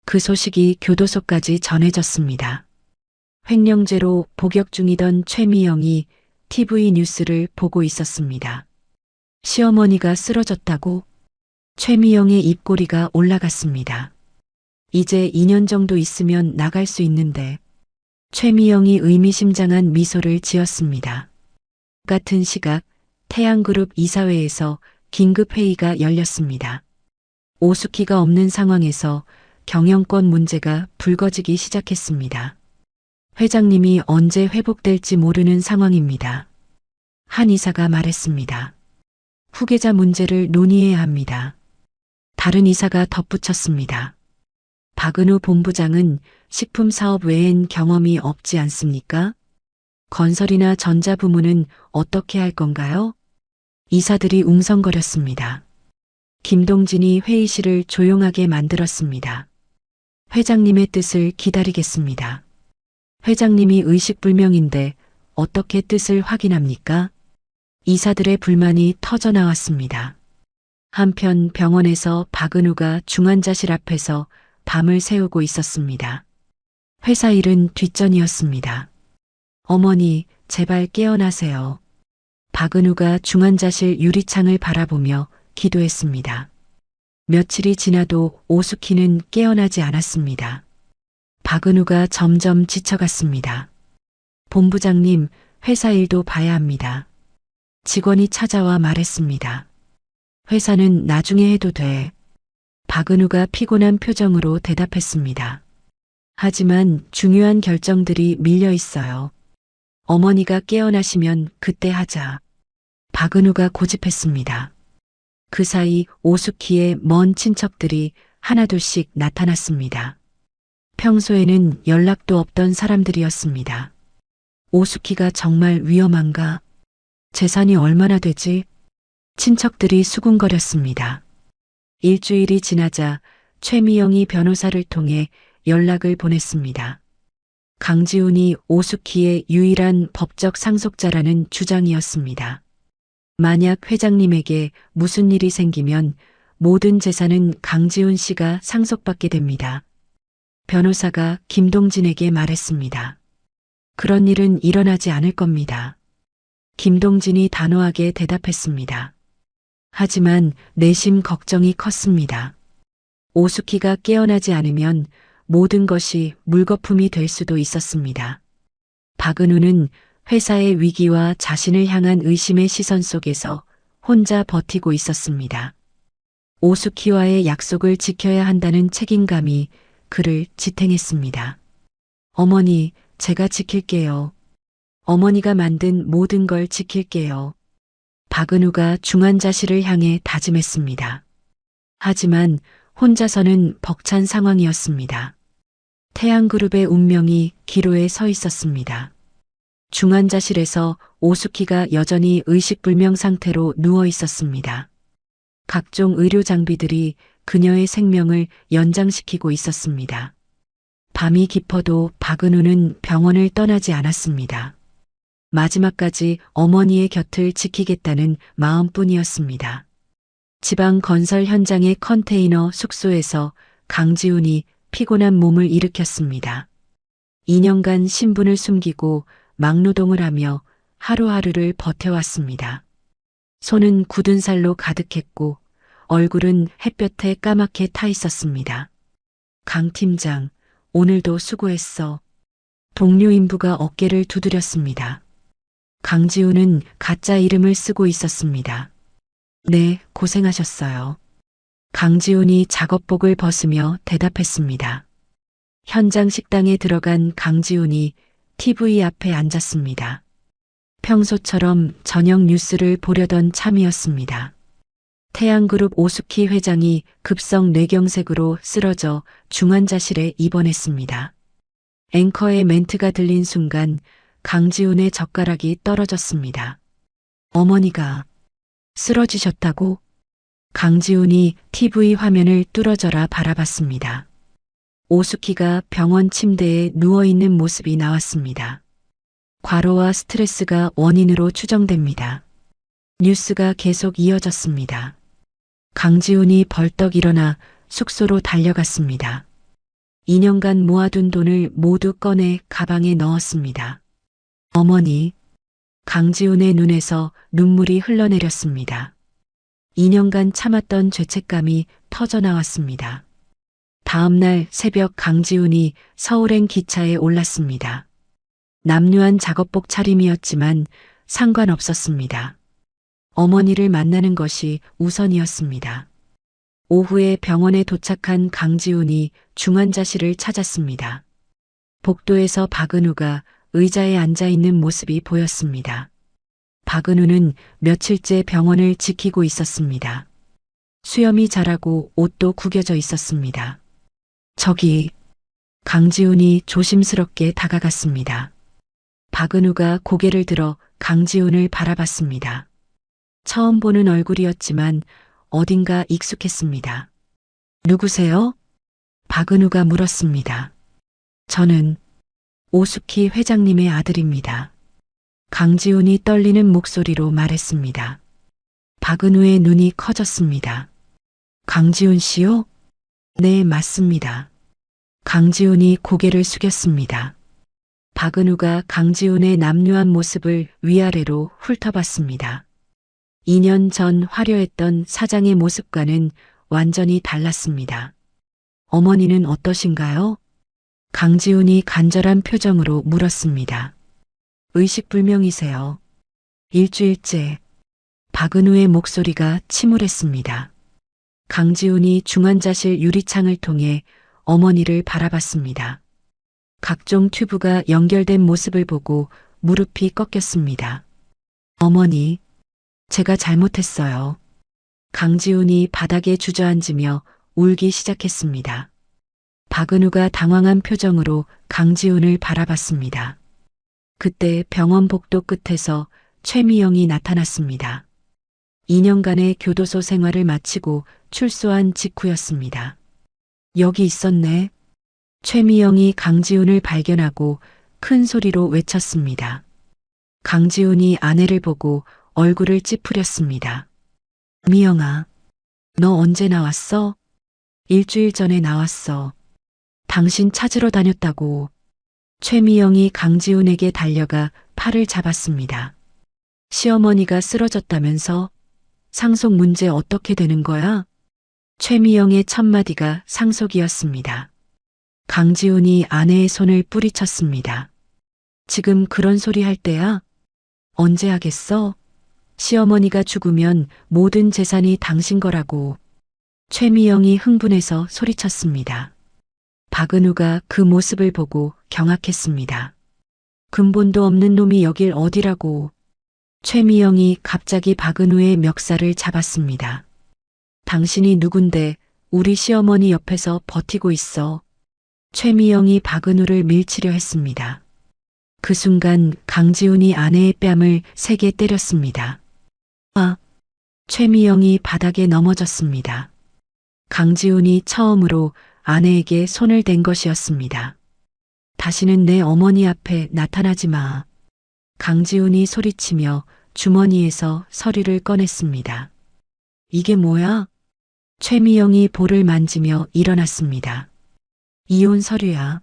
그 소식이 교도소까지 전해졌습니다. 횡령죄로 복역 중이던 최미영이 TV 뉴스를 보고 있었습니다. 시어머니가 쓰러졌다고? 최미영의 입꼬리가 올라갔습니다. 이제 2년 정도 있으면 나갈 수 있는데. 최미영이 의미심장한 미소를 지었습니다. 같은 시각 태양그룹 이사회에서 긴급회의가 열렸습니다. 오수키가 없는 상황에서 경영권 문제가 불거지기 시작했습니다. 회장님이 언제 회복될지 모르는 상황입니다. 한 이사가 말했습니다. 후계자 문제를 논의해야 합니다. 다른 이사가 덧붙였습니다. 박은우 본부장은 식품 사업 외엔 경험이 없지 않습니까? 건설이나 전자부문은 어떻게 할 건가요? 이사들이 웅성거렸습니다. 김동진이 회의실을 조용하게 만들었습니다. 회장님의 뜻을 기다리겠습니다. 회장님이 의식불명인데 어떻게 뜻을 확인합니까? 이사들의 불만이 터져 나왔습니다. 한편 병원에서 박은우가 중환자실 앞에서 밤을 새우고 있었습니다. 회사 일은 뒷전이었습니다. 어머니, 제발 깨어나세요. 박은우가 중환자실 유리창을 바라보며 기도했습니다. 며칠이 지나도 오숙희는 깨어나지 않았습니다. 박은우가 점점 지쳐갔습니다. 본부장님, 회사 일도 봐야 합니다. 직원이 찾아와 말했습니다. 회사는 나중에 해도 돼. 박은우가 피곤한 표정으로 대답했습니다. 하지만 중요한 결정들이 밀려 있어요. 어머니가 깨어나시면 그때 하자. 박은우가 고집했습니다. 그 사이 오숙희의 먼 친척들이 하나둘씩 나타났습니다. 평소에는 연락도 없던 사람들이었습니다. 오숙희가 정말 위험한가? 재산이 얼마나 되지? 친척들이 수군거렸습니다. 일주일이 지나자 최미영이 변호사를 통해 연락을 보냈습니다. 강지훈이 오숙희의 유일한 법적 상속자라는 주장이었습니다. 만약 회장님에게 무슨 일이 생기면 모든 재산은 강지훈 씨가 상속받게 됩니다. 변호사가 김동진에게 말했습니다. 그런 일은 일어나지 않을 겁니다. 김동진이 단호하게 대답했습니다. 하지만 내심 걱정이 컸습니다. 오숙희가 깨어나지 않으면 모든 것이 물거품이 될 수도 있었습니다. 박은우는 회사의 위기와 자신을 향한 의심의 시선 속에서 혼자 버티고 있었습니다. 오숙희와의 약속을 지켜야 한다는 책임감이 그를 지탱했습니다. 어머니, 제가 지킬게요. 어머니가 만든 모든 걸 지킬게요. 박은우가 중환자실을 향해 다짐했습니다. 하지만 혼자서는 벅찬 상황이었습니다. 태양그룹의 운명이 기로에 서 있었습니다. 중환자실에서 오숙희가 여전히 의식불명 상태로 누워 있었습니다. 각종 의료 장비들이 그녀의 생명을 연장시키고 있었습니다. 밤이 깊어도 박은우는 병원을 떠나지 않았습니다. 마지막까지 어머니의 곁을 지키겠다는 마음뿐이었습니다. 지방 건설 현장의 컨테이너 숙소에서 강지훈이 피곤한 몸을 일으켰습니다. 2년간 신분을 숨기고 막노동을 하며 하루하루를 버텨왔습니다. 손은 굳은 살로 가득했고 얼굴은 햇볕에 까맣게 타 있었습니다. 강 팀장, 오늘도 수고했어. 동료 인부가 어깨를 두드렸습니다. 강지훈은 가짜 이름을 쓰고 있었습니다. 네, 고생하셨어요. 강지훈이 작업복을 벗으며 대답했습니다. 현장 식당에 들어간 강지훈이 TV 앞에 앉았습니다. 평소처럼 저녁 뉴스를 보려던 참이었습니다. 태양그룹 오숙희 회장이 급성 뇌경색으로 쓰러져 중환자실에 입원했습니다. 앵커의 멘트가 들린 순간 강지훈의 젓가락이 떨어졌습니다. 어머니가 쓰러지셨다고? 강지훈이 TV 화면을 뚫어져라 바라봤습니다. 오숙희가 병원 침대에 누워있는 모습이 나왔습니다. 과로와 스트레스가 원인으로 추정됩니다. 뉴스가 계속 이어졌습니다. 강지훈이 벌떡 일어나 숙소로 달려갔습니다. 2년간 모아둔 돈을 모두 꺼내 가방에 넣었습니다. 어머니, 강지훈의 눈에서 눈물이 흘러내렸습니다. 2년간 참았던 죄책감이 터져나왔습니다. 다음 날 새벽 강지훈이 서울행 기차에 올랐습니다. 남루한 작업복 차림이었지만 상관없었습니다. 어머니를 만나는 것이 우선이었습니다. 오후에 병원에 도착한 강지훈이 중환자실을 찾았습니다. 복도에서 박은우가 의자에 앉아 있는 모습이 보였습니다. 박은우는 며칠째 병원을 지키고 있었습니다. 수염이 자라고 옷도 구겨져 있었습니다. 저기, 강지훈이 조심스럽게 다가갔습니다. 박은우가 고개를 들어 강지훈을 바라봤습니다. 처음 보는 얼굴이었지만 어딘가 익숙했습니다. 누구세요? 박은우가 물었습니다. 저는 오숙희 회장님의 아들입니다. 강지훈이 떨리는 목소리로 말했습니다. 박은우의 눈이 커졌습니다. 강지훈 씨요? 네, 맞습니다. 강지훈이 고개를 숙였습니다. 박은우가 강지훈의 남루한 모습을 위아래로 훑어봤습니다. 2년 전 화려했던 사장의 모습과는 완전히 달랐습니다. 어머니는 어떠신가요? 강지훈이 간절한 표정으로 물었습니다. 의식불명이세요. 일주일째. 박은우의 목소리가 침울했습니다. 강지훈이 중환자실 유리창을 통해 어머니를 바라봤습니다. 각종 튜브가 연결된 모습을 보고 무릎이 꺾였습니다. 어머니, 제가 잘못했어요. 강지훈이 바닥에 주저앉으며 울기 시작했습니다. 박은우가 당황한 표정으로 강지훈을 바라봤습니다. 그때 병원 복도 끝에서 최미영이 나타났습니다. 2년간의 교도소 생활을 마치고 출소한 직후였습니다. 여기 있었네. 최미영이 강지훈을 발견하고 큰 소리로 외쳤습니다. 강지훈이 아내를 보고 얼굴을 찌푸렸습니다. 미영아, 너 언제 나왔어? 일주일 전에 나왔어. 당신 찾으러 다녔다고. 최미영이 강지훈에게 달려가 팔을 잡았습니다. 시어머니가 쓰러졌다면서? 상속 문제 어떻게 되는 거야? 최미영의 첫마디가 상속이었습니다. 강지훈이 아내의 손을 뿌리쳤습니다. 지금 그런 소리 할 때야? 언제 하겠어? 시어머니가 죽으면 모든 재산이 당신 거라고. 최미영이 흥분해서 소리쳤습니다. 박은우가 그 모습을 보고 경악했습니다. 근본도 없는 놈이 여길 어디라고. 최미영이 갑자기 박은우의 멱살을 잡았습니다. 당신이 누군데 우리 시어머니 옆에서 버티고 있어. 최미영이 박은우를 밀치려 했습니다. 그 순간 강지훈이 아내의 뺨을 세게 때렸습니다. 아! 최미영이 바닥에 넘어졌습니다. 강지훈이 처음으로 아내에게 손을 댄 것이었습니다. 다시는 내 어머니 앞에 나타나지 마. 강지훈이 소리치며 주머니에서 서류를 꺼냈습니다. 이게 뭐야? 최미영이 볼을 만지며 일어났습니다. 이혼 서류야.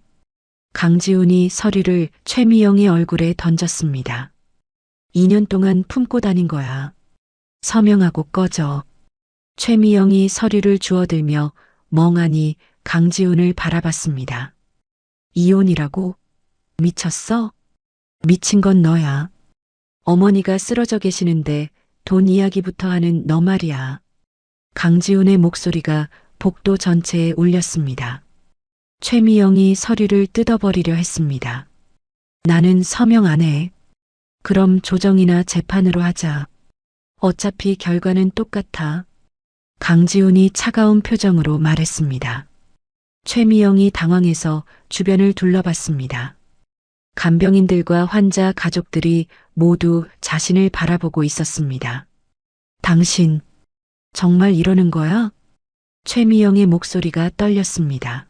강지훈이 서류를 최미영의 얼굴에 던졌습니다. 2년 동안 품고 다닌 거야. 서명하고 꺼져. 최미영이 서류를 주워들며 멍하니 강지훈을 바라봤습니다. 이혼이라고? 미쳤어? 미친 건 너야. 어머니가 쓰러져 계시는데 돈 이야기부터 하는 너 말이야. 강지훈의 목소리가 복도 전체에 울렸습니다. 최미영이 서류를 뜯어버리려 했습니다. 나는 서명 안 해. 그럼 조정이나 재판으로 하자. 어차피 결과는 똑같아. 강지훈이 차가운 표정으로 말했습니다. 최미영이 당황해서 주변을 둘러봤습니다. 간병인들과 환자 가족들이 모두 자신을 바라보고 있었습니다. 당신, 정말 이러는 거야? 최미영의 목소리가 떨렸습니다.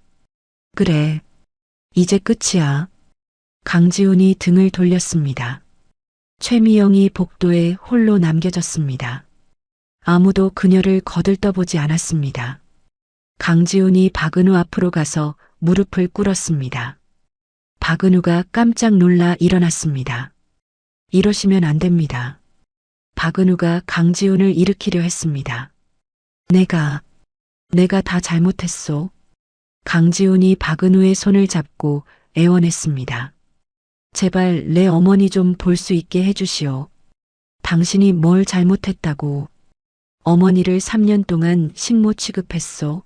그래, 이제 끝이야. 강지훈이 등을 돌렸습니다. 최미영이 복도에 홀로 남겨졌습니다. 아무도 그녀를 거들떠보지 않았습니다. 강지훈이 박은우 앞으로 가서 무릎을 꿇었습니다. 박은우가 깜짝 놀라 일어났습니다. 이러시면 안 됩니다. 박은우가 강지훈을 일으키려 했습니다. 내가 다 잘못했소. 강지훈이 박은우의 손을 잡고 애원했습니다. 제발 내 어머니 좀 볼 수 있게 해주시오. 당신이 뭘 잘못했다고. 어머니를 3년 동안 식모 취급했소.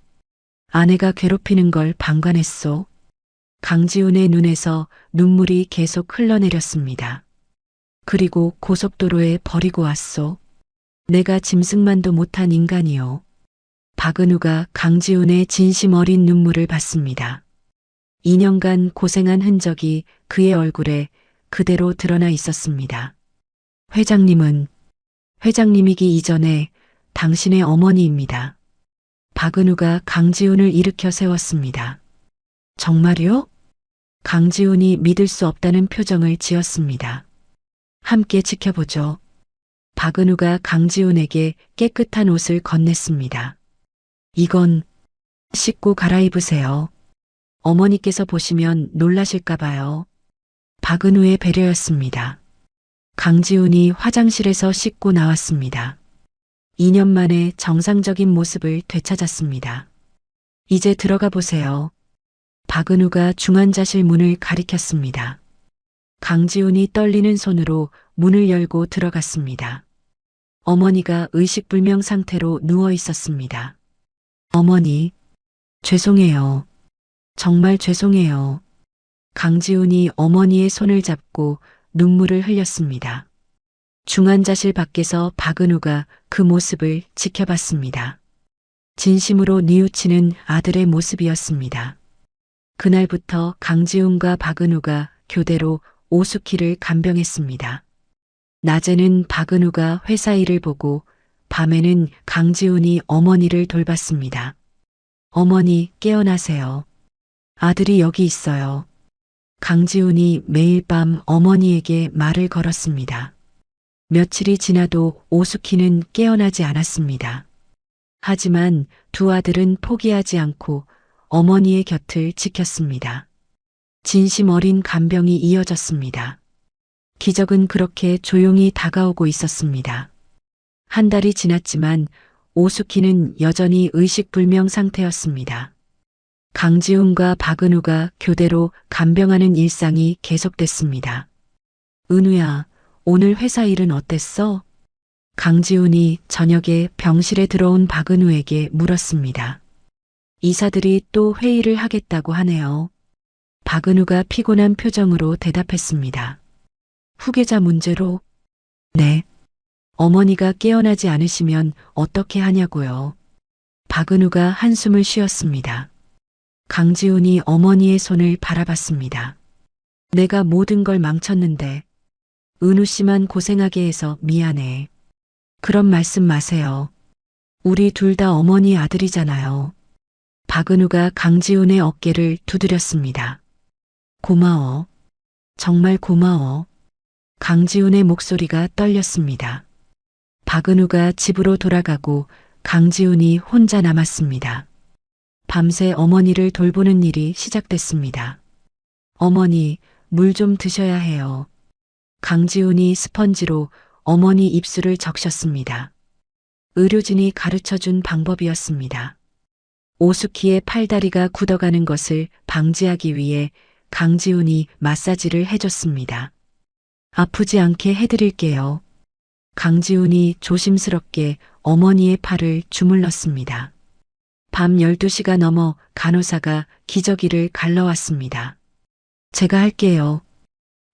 아내가 괴롭히는 걸 방관했소. 강지훈의 눈에서 눈물이 계속 흘러내렸습니다. 그리고 고속도로에 버리고 왔소. 내가 짐승만도 못한 인간이요. 박은우가 강지훈의 진심 어린 눈물을 봤습니다. 2년간 고생한 흔적이 그의 얼굴에 그대로 드러나 있었습니다. 회장님이기 이전에 당신의 어머니입니다. 박은우가 강지훈을 일으켜 세웠습니다. 정말요? 강지훈이 믿을 수 없다는 표정을 지었습니다. 함께 지켜보죠. 박은우가 강지훈에게 깨끗한 옷을 건넸습니다. 이건 씻고 갈아입으세요. 어머니께서 보시면 놀라실까 봐요. 박은우의 배려였습니다. 강지훈이 화장실에서 씻고 나왔습니다. 2년 만에 정상적인 모습을 되찾았습니다. 이제 들어가 보세요. 박은우가 중환자실 문을 가리켰습니다. 강지훈이 떨리는 손으로 문을 열고 들어갔습니다. 어머니가 의식불명 상태로 누워 있었습니다. 어머니, 죄송해요. 정말 죄송해요. 강지훈이 어머니의 손을 잡고 눈물을 흘렸습니다. 중환자실 밖에서 박은우가 그 모습을 지켜봤습니다. 진심으로 뉘우치는 아들의 모습이었습니다. 그날부터 강지훈과 박은우가 교대로 오수키를 간병했습니다. 낮에는 박은우가 회사 일을 보고 밤에는 강지훈이 어머니를 돌봤습니다. 어머니, 깨어나세요. 아들이 여기 있어요. 강지훈이 매일 밤 어머니에게 말을 걸었습니다. 며칠이 지나도 오수키는 깨어나지 않았습니다. 하지만 두 아들은 포기하지 않고 어머니의 곁을 지켰습니다. 진심 어린 간병이 이어졌습니다. 기적은 그렇게 조용히 다가오고 있었습니다. 한 달이 지났지만 오수키는 여전히 의식불명 상태였습니다. 강지훈과 박은우가 교대로 간병하는 일상이 계속됐습니다. 은우야, 오늘 회사 일은 어땠어? 강지훈이 저녁에 병실에 들어온 박은우에게 물었습니다. 이사들이 또 회의를 하겠다고 하네요. 박은우가 피곤한 표정으로 대답했습니다. 후계자 문제로? 네. 어머니가 깨어나지 않으시면 어떻게 하냐고요. 박은우가 한숨을 쉬었습니다. 강지훈이 어머니의 손을 바라봤습니다. 내가 모든 걸 망쳤는데 은우 씨만 고생하게 해서 미안해. 그런 말씀 마세요. 우리 둘 다 어머니 아들이잖아요. 박은우가 강지훈의 어깨를 두드렸습니다. 고마워. 정말 고마워. 강지훈의 목소리가 떨렸습니다. 박은우가 집으로 돌아가고 강지훈이 혼자 남았습니다. 밤새 어머니를 돌보는 일이 시작됐습니다. 어머니, 물 좀 드셔야 해요. 강지훈이 스펀지로 어머니 입술을 적셨습니다. 의료진이 가르쳐준 방법이었습니다. 오수키의 팔다리가 굳어가는 것을 방지하기 위해 강지훈이 마사지를 해줬습니다. 아프지 않게 해드릴게요. 강지훈이 조심스럽게 어머니의 팔을 주물렀습니다. 밤 12시가 넘어 간호사가 기저귀를 갈러왔습니다. 제가 할게요.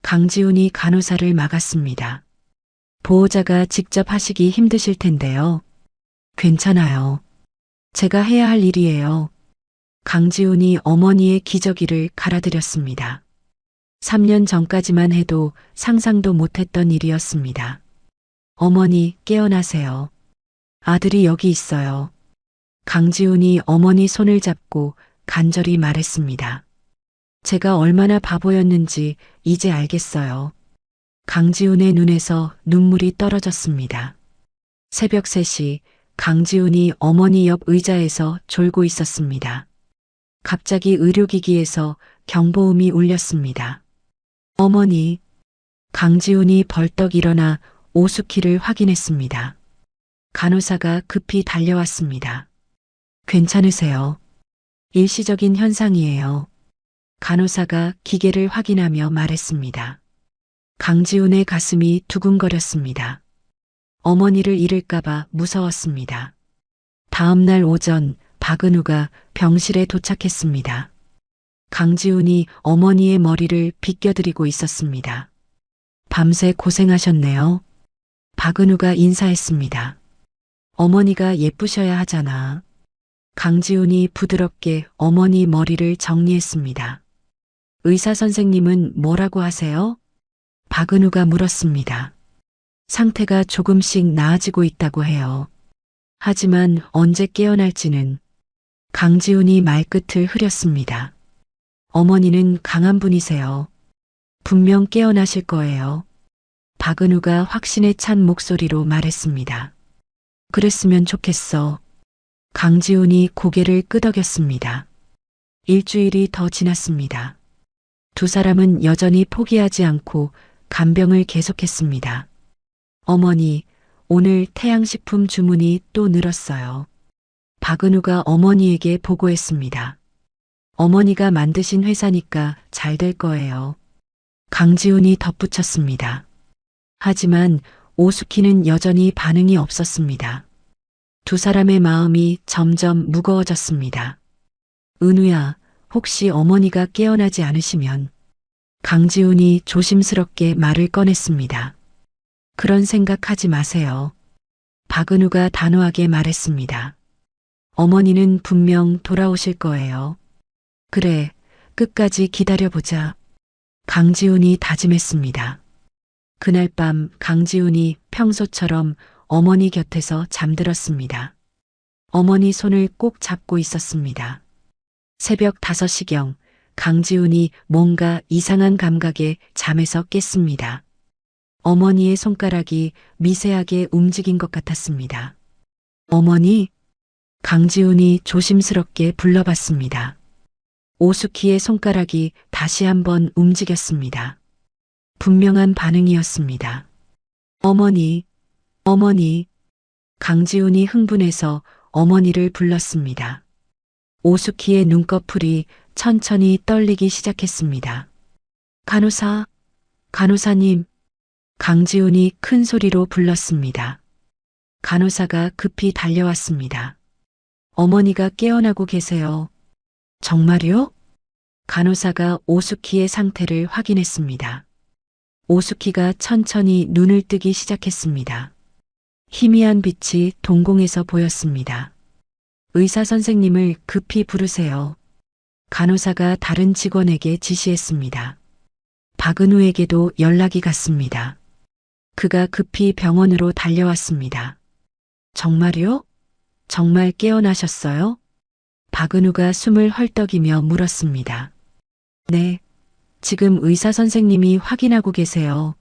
강지훈이 간호사를 막았습니다. 보호자가 직접 하시기 힘드실 텐데요. 괜찮아요. 제가 해야 할 일이에요. 강지훈이 어머니의 기저귀를 갈아드렸습니다. 3년 전까지만 해도 상상도 못했던 일이었습니다. 어머니, 깨어나세요. 아들이 여기 있어요. 강지훈이 어머니 손을 잡고 간절히 말했습니다. 제가 얼마나 바보였는지 이제 알겠어요. 강지훈의 눈에서 눈물이 떨어졌습니다. 새벽 3시 강지훈이 어머니 옆 의자에서 졸고 있었습니다. 갑자기 의료기기에서 경보음이 울렸습니다. 어머니, 강지훈이 벌떡 일어나 오수키를 확인했습니다. 간호사가 급히 달려왔습니다. 괜찮으세요? 일시적인 현상이에요. 간호사가 기계를 확인하며 말했습니다. 강지훈의 가슴이 두근거렸습니다. 어머니를 잃을까봐 무서웠습니다. 다음 날 오전 박은우가 병실에 도착했습니다. 강지훈이 어머니의 머리를 빗겨드리고 있었습니다. 밤새 고생하셨네요. 박은우가 인사했습니다. 어머니가 예쁘셔야 하잖아. 강지훈이 부드럽게 어머니 머리를 정리했습니다. 의사 선생님은 뭐라고 하세요? 박은우가 물었습니다. 상태가 조금씩 나아지고 있다고 해요. 하지만 언제 깨어날지는. 강지훈이 말끝을 흐렸습니다. 어머니는 강한 분이세요. 분명 깨어나실 거예요. 박은우가 확신에 찬 목소리로 말했습니다. 그랬으면 좋겠어. 강지훈이 고개를 끄덕였습니다. 일주일이 더 지났습니다. 두 사람은 여전히 포기하지 않고 간병을 계속했습니다. 어머니, 오늘 태양식품 주문이 또 늘었어요. 박은우가 어머니에게 보고했습니다. 어머니가 만드신 회사니까 잘 될 거예요. 강지훈이 덧붙였습니다. 하지만 오수키는 여전히 반응이 없었습니다. 두 사람의 마음이 점점 무거워졌습니다. 은우야, 혹시 어머니가 깨어나지 않으시면. 강지훈이 조심스럽게 말을 꺼냈습니다. 그런 생각하지 마세요. 박은우가 단호하게 말했습니다. 어머니는 분명 돌아오실 거예요. 그래, 끝까지 기다려보자. 강지훈이 다짐했습니다. 그날 밤 강지훈이 평소처럼 어머니 곁에서 잠들었습니다. 어머니 손을 꼭 잡고 있었습니다. 새벽 5시경 강지훈이 뭔가 이상한 감각에 잠에서 깼습니다. 어머니의 손가락이 미세하게 움직인 것 같았습니다. 어머니? 강지훈이 조심스럽게 불러봤습니다. 오수키의 손가락이 다시 한번 움직였습니다. 분명한 반응이었습니다. 어머니, 어머니. 강지훈이 흥분해서 어머니를 불렀습니다. 오수키의 눈꺼풀이 천천히 떨리기 시작했습니다. 간호사, 간호사님. 강지훈이 큰 소리로 불렀습니다. 간호사가 급히 달려왔습니다. 어머니가 깨어나고 계세요. 정말요? 간호사가 오수키의 상태를 확인했습니다. 오수키가 천천히 눈을 뜨기 시작했습니다. 희미한 빛이 동공에서 보였습니다. 의사 선생님을 급히 부르세요. 간호사가 다른 직원에게 지시했습니다. 박은우에게도 연락이 갔습니다. 그가 급히 병원으로 달려왔습니다. 정말요? 정말 깨어나셨어요? 박은우가 숨을 헐떡이며 물었습니다. 네, 지금 의사 선생님이 확인하고 계세요.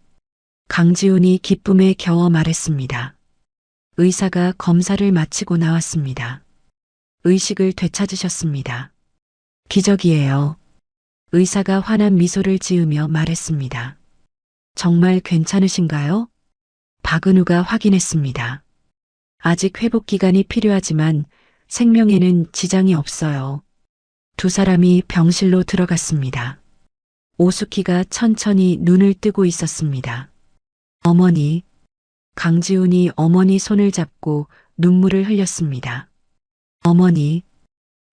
강지훈이 기쁨에 겨워 말했습니다. 의사가 검사를 마치고 나왔습니다. 의식을 되찾으셨습니다. 기적이에요. 의사가 환한 미소를 지으며 말했습니다. 정말 괜찮으신가요? 박은우가 확인했습니다. 아직 회복 기간이 필요하지만 생명에는 지장이 없어요. 두 사람이 병실로 들어갔습니다. 오수키가 천천히 눈을 뜨고 있었습니다. 어머니. 강지훈이 어머니 손을 잡고 눈물을 흘렸습니다. 어머니.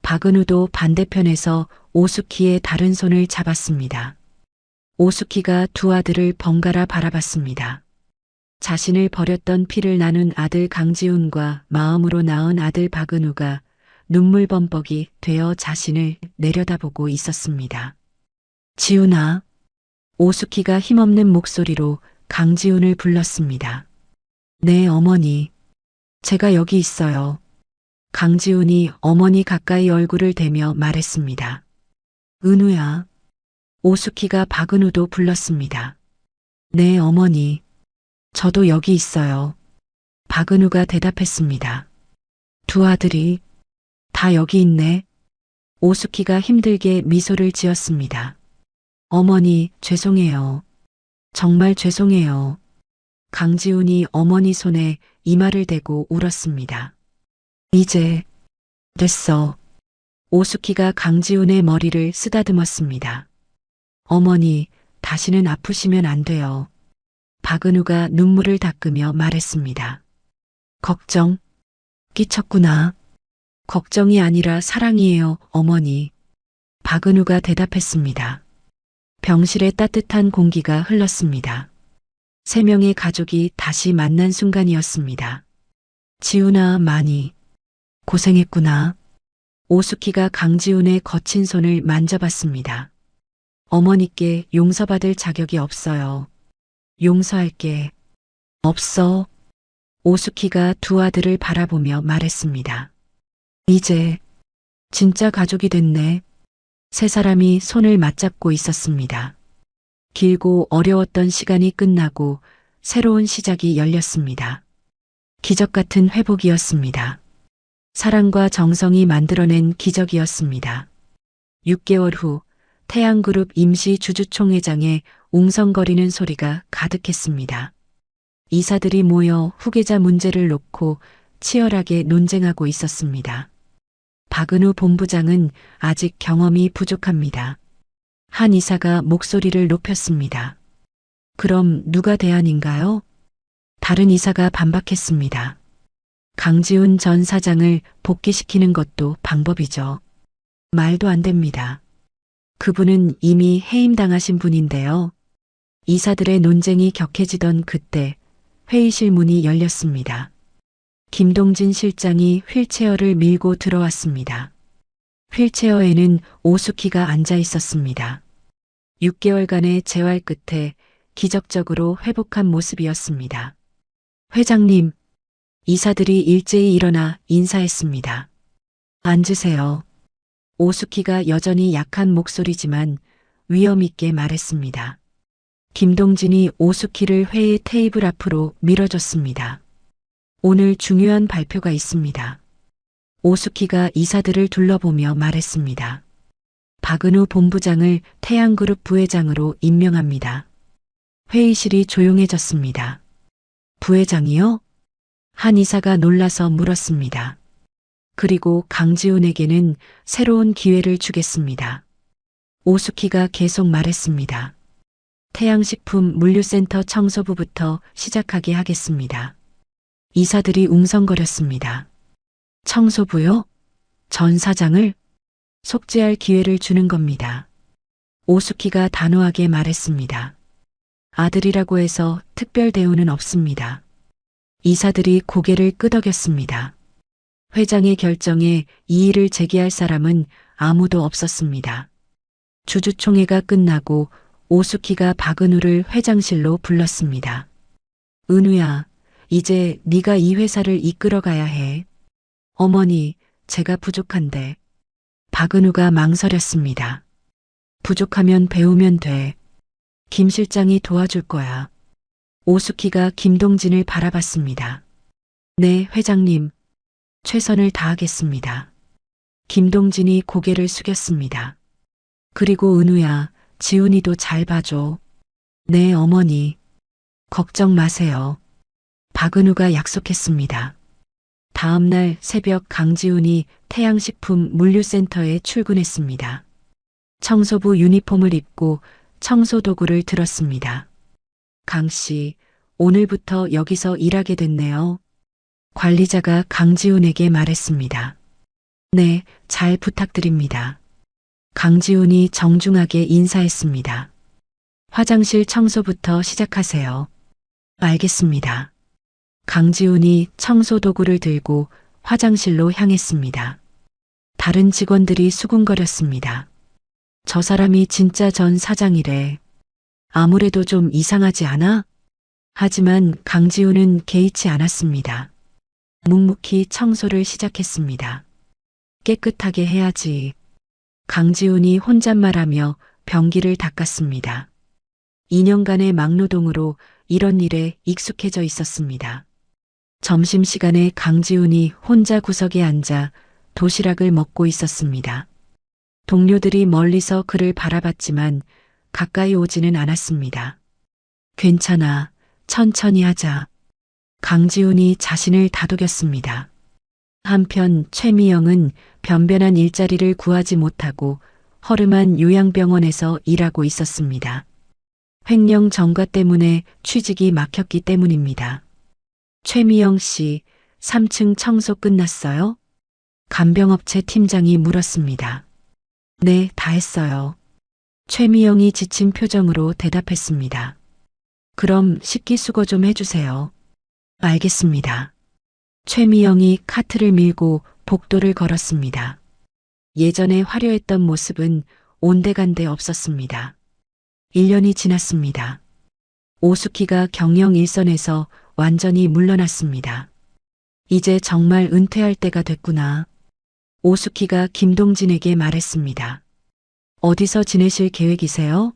박은우도 반대편에서 오수키의 다른 손을 잡았습니다. 오수키가 두 아들을 번갈아 바라봤습니다. 자신을 버렸던 피를 나눈 아들 강지훈과 마음으로 낳은 아들 박은우가 눈물범벅이 되어 자신을 내려다보고 있었습니다. 지훈아. 오수키가 힘없는 목소리로 강지훈을 불렀습니다. 네, 어머니. 제가 여기 있어요. 강지훈이 어머니 가까이 얼굴을 대며 말했습니다. 은우야. 오수키가 박은우도 불렀습니다. 네, 어머니. 저도 여기 있어요. 박은우가 대답했습니다. 두 아들이 다 여기 있네. 오수키가 힘들게 미소를 지었습니다. 어머니, 죄송해요. 정말 죄송해요. 강지훈이 어머니 손에 이마를 대고 울었습니다. 이제 됐어. 오수키가 강지훈의 머리를 쓰다듬었습니다. 어머니, 다시는 아프시면 안 돼요. 박은우가 눈물을 닦으며 말했습니다. 걱정 끼쳤구나. 걱정이 아니라 사랑이에요, 어머니. 박은우가 대답했습니다. 병실에 따뜻한 공기가 흘렀습니다. 세 명의 가족이 다시 만난 순간이었습니다. 지훈아, 많이 고생했구나. 오수키가 강지훈의 거친 손을 만져봤습니다. 어머니께 용서받을 자격이 없어요. 용서할 게 없어. 오수키가 두 아들을 바라보며 말했습니다. 이제 진짜 가족이 됐네. 세 사람이 손을 맞잡고 있었습니다. 길고 어려웠던 시간이 끝나고 새로운 시작이 열렸습니다. 기적 같은 회복이었습니다. 사랑과 정성이 만들어낸 기적이었습니다. 6개월 후 태양그룹 임시 주주총회장에 웅성거리는 소리가 가득했습니다. 이사들이 모여 후계자 문제를 놓고 치열하게 논쟁하고 있었습니다. 박은우 본부장은 아직 경험이 부족합니다. 한 이사가 목소리를 높였습니다. 그럼 누가 대안인가요? 다른 이사가 반박했습니다. 강지훈 전 사장을 복귀시키는 것도 방법이죠. 말도 안 됩니다. 그분은 이미 해임당하신 분인데요. 이사들의 논쟁이 격해지던 그때 회의실 문이 열렸습니다. 김동진 실장이 휠체어를 밀고 들어왔습니다. 휠체어에는 오수키가 앉아 있었습니다. 6개월간의 재활 끝에 기적적으로 회복한 모습이었습니다. 회장님, 이사들이 일제히 일어나 인사했습니다. 앉으세요. 오수키가 여전히 약한 목소리지만 위엄 있게 말했습니다. 김동진이 오수키를 회의 테이블 앞으로 밀어줬습니다. 오늘 중요한 발표가 있습니다. 오수키가 이사들을 둘러보며 말했습니다. 박은우 본부장을 태양그룹 부회장으로 임명합니다. 회의실이 조용해졌습니다. 부회장이요? 한 이사가 놀라서 물었습니다. 그리고 강지훈에게는 새로운 기회를 주겠습니다. 오수키가 계속 말했습니다. 태양식품 물류센터 청소부부터 시작하게 하겠습니다. 이사들이 웅성거렸습니다. 청소부요? 전 사장을? 속죄할 기회를 주는 겁니다. 오수키가 단호하게 말했습니다. 아들이라고 해서 특별 대우는 없습니다. 이사들이 고개를 끄덕였습니다. 회장의 결정에 이의를 제기할 사람은 아무도 없었습니다. 주주총회가 끝나고 오수키가 박은우를 회장실로 불렀습니다. 은우야, 이제 네가 이 회사를 이끌어가야 해. 어머니, 제가 부족한데. 박은우가 망설였습니다. 부족하면 배우면 돼. 김 실장이 도와줄 거야. 오수키가 김동진을 바라봤습니다. 네, 회장님. 최선을 다하겠습니다. 김동진이 고개를 숙였습니다. 그리고 은우야, 지훈이도 잘 봐줘. 네, 어머니. 걱정 마세요. 박은우가 약속했습니다. 다음 날 새벽 강지훈이 태양식품 물류센터에 출근했습니다. 청소부 유니폼을 입고 청소도구를 들었습니다. 강 씨, 오늘부터 여기서 일하게 됐네요. 관리자가 강지훈에게 말했습니다. 네, 잘 부탁드립니다. 강지훈이 정중하게 인사했습니다. 화장실 청소부터 시작하세요. 알겠습니다. 강지훈이 청소도구를 들고 화장실로 향했습니다. 다른 직원들이 수군거렸습니다. 저 사람이 진짜 전 사장이래. 아무래도 좀 이상하지 않아? 하지만 강지훈은 개의치 않았습니다. 묵묵히 청소를 시작했습니다. 깨끗하게 해야지. 강지훈이 혼잣말하며 변기를 닦았습니다. 2년간의 막노동으로 이런 일에 익숙해져 있었습니다. 점심시간에 강지훈이 혼자 구석에 앉아 도시락을 먹고 있었습니다. 동료들이 멀리서 그를 바라봤지만 가까이 오지는 않았습니다. 괜찮아, 천천히 하자. 강지훈이 자신을 다독였습니다. 한편 최미영은 변변한 일자리를 구하지 못하고 허름한 요양병원에서 일하고 있었습니다. 횡령 전과 때문에 취직이 막혔기 때문입니다. 최미영 씨, 3층 청소 끝났어요? 간병업체 팀장이 물었습니다. 네, 다 했어요. 최미영이 지친 표정으로 대답했습니다. 그럼 식기수거 좀 해주세요. 알겠습니다. 최미영이 카트를 밀고 복도를 걸었습니다. 예전에 화려했던 모습은 온데간데 없었습니다. 1년이 지났습니다. 오수키가 경영 일선에서 완전히 물러났습니다. 이제 정말 은퇴할 때가 됐구나. 오수키가 김동진에게 말했습니다. 어디서 지내실 계획이세요?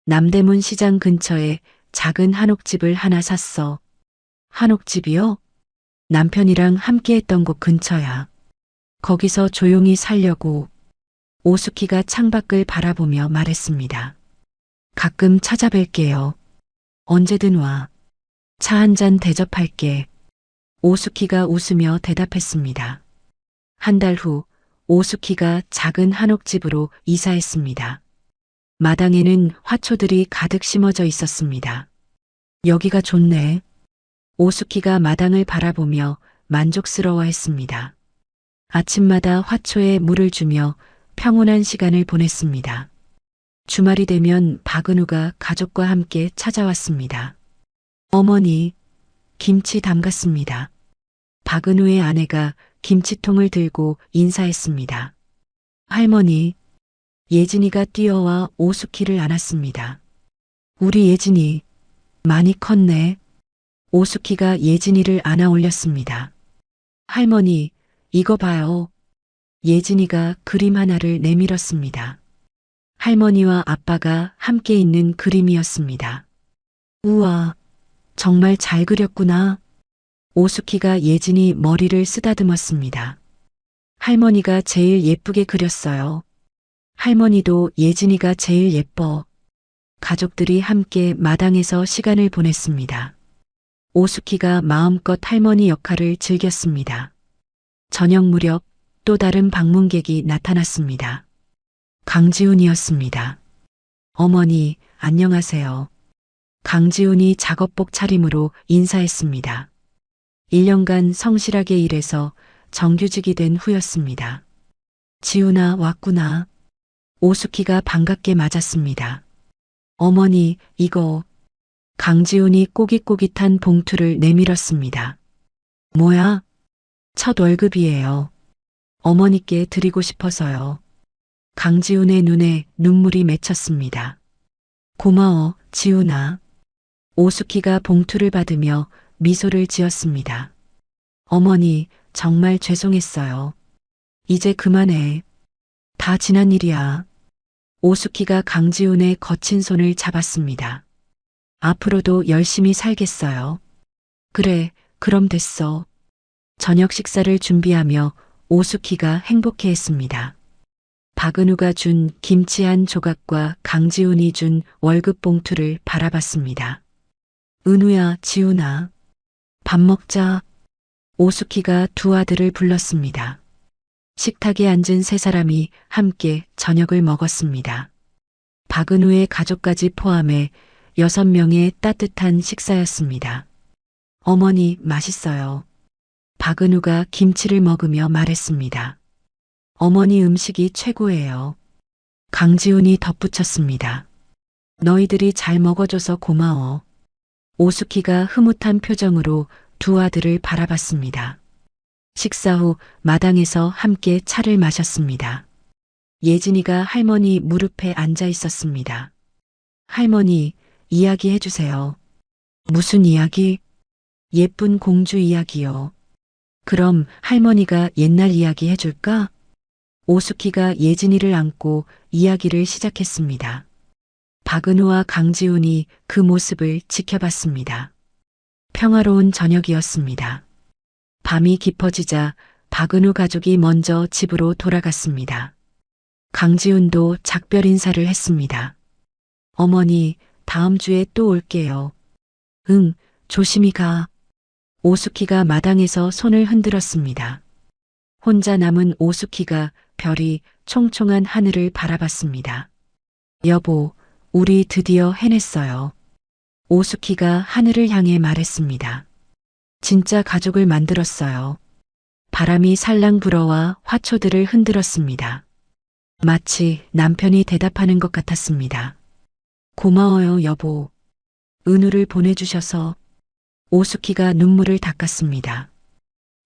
남대문 시장 근처에 작은 한옥집을 하나 샀어. 한옥집이요? 남편이랑 함께 했던 곳 근처야. 거기서 조용히 살려고. 오수키가 창밖을 바라보며 말했습니다. 가끔 찾아뵐게요. 언제든 와. 차 한 잔 대접할게. 오수키가 웃으며 대답했습니다. 한 달 후 오수키가 작은 한옥집으로 이사했습니다. 마당에는 화초들이 가득 심어져 있었습니다. 여기가 좋네. 오수키가 마당을 바라보며 만족스러워했습니다. 아침마다 화초에 물을 주며 평온한 시간을 보냈습니다. 주말이 되면 박은우가 가족과 함께 찾아왔습니다. 어머니, 김치 담갔습니다. 박은우의 아내가 김치통을 들고 인사했습니다. 할머니, 예진이가 뛰어와 오수키를 안았습니다. 우리 예진이 많이 컸네. 오수키가 예진이를 안아 올렸습니다. 할머니, 이거 봐요. 예진이가 그림 하나를 내밀었습니다. 할머니와 아빠가 함께 있는 그림이었습니다. 우와, 정말 잘 그렸구나. 오수키가 예진이 머리를 쓰다듬었습니다. 할머니가 제일 예쁘게 그렸어요. 할머니도 예진이가 제일 예뻐. 가족들이 함께 마당에서 시간을 보냈습니다. 오수키가 마음껏 할머니 역할을 즐겼습니다. 저녁 무렵 또 다른 방문객이 나타났습니다. 강지훈이었습니다. 어머니, 안녕하세요. 강지훈이 작업복 차림으로 인사했습니다. 1년간 성실하게 일해서 정규직이 된 후였습니다. 지훈아, 왔구나. 오수키가 반갑게 맞았습니다. 어머니, 이거. 강지훈이 꼬깃꼬깃한 봉투를 내밀었습니다. 뭐야? 첫 월급이에요. 어머니께 드리고 싶어서요. 강지훈의 눈에 눈물이 맺혔습니다. 고마워, 지훈아. 오수키가 봉투를 받으며 미소를 지었습니다. 어머니, 정말 죄송했어요. 이제 그만해. 다 지난 일이야. 오수키가 강지훈의 거친 손을 잡았습니다. 앞으로도 열심히 살겠어요. 그래, 그럼 됐어. 저녁 식사를 준비하며 오수키가 행복해했습니다. 박은우가 준 김치 한 조각과 강지훈이 준 월급 봉투를 바라봤습니다. 은우야, 지훈아. 밥 먹자. 오수키가 두 아들을 불렀습니다. 식탁에 앉은 세 사람이 함께 저녁을 먹었습니다. 박은우의 가족까지 포함해 6명의 따뜻한 식사였습니다. 어머니, 맛있어요. 박은우가 김치를 먹으며 말했습니다. 어머니 음식이 최고예요. 강지훈이 덧붙였습니다. 너희들이 잘 먹어줘서 고마워. 오수키가 흐뭇한 표정으로 두 아들을 바라봤습니다. 식사 후 마당에서 함께 차를 마셨습니다. 예진이가 할머니 무릎에 앉아 있었습니다. 할머니, 이야기해 주세요. 무슨 이야기? 예쁜 공주 이야기요. 그럼 할머니가 옛날 이야기 해줄까? 오수키가 예진이를 안고 이야기를 시작했습니다. 박은우와 강지훈이 그 모습을 지켜봤습니다. 평화로운 저녁이었습니다. 밤이 깊어지자 박은우 가족이 먼저 집으로 돌아갔습니다. 강지훈도 작별 인사를 했습니다. 어머니, 다음 주에 또 올게요. 응, 조심히 가. 오수키가 마당에서 손을 흔들었습니다. 혼자 남은 오수키가 별이 총총한 하늘을 바라봤습니다. 여보, 우리 드디어 해냈어요. 오수키가 하늘을 향해 말했습니다. 진짜 가족을 만들었어요. 바람이 살랑 불어와 화초들을 흔들었습니다. 마치 남편이 대답하는 것 같았습니다. 고마워요, 여보. 은우를 보내주셔서. 오수키가 눈물을 닦았습니다.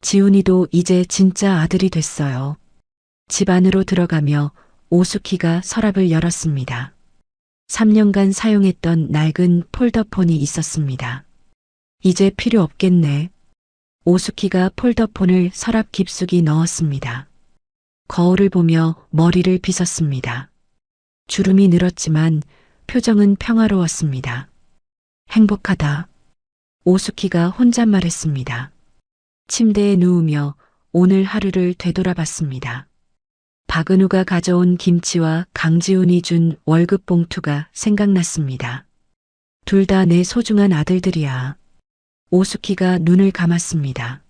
지훈이도 이제 진짜 아들이 됐어요. 집 안으로 들어가며 오수키가 서랍을 열었습니다. 3년간 사용했던 낡은 폴더폰이 있었습니다. 이제 필요 없겠네. 오수키가 폴더폰을 서랍 깊숙이 넣었습니다. 거울을 보며 머리를 빗었습니다. 주름이 늘었지만 표정은 평화로웠습니다. 행복하다. 오수키가 혼잣말했습니다. 침대에 누우며 오늘 하루를 되돌아봤습니다. 박은우가 가져온 김치와 강지훈이 준 월급 봉투가 생각났습니다. 둘 다 내 소중한 아들들이야. 오수키가 눈을 감았습니다.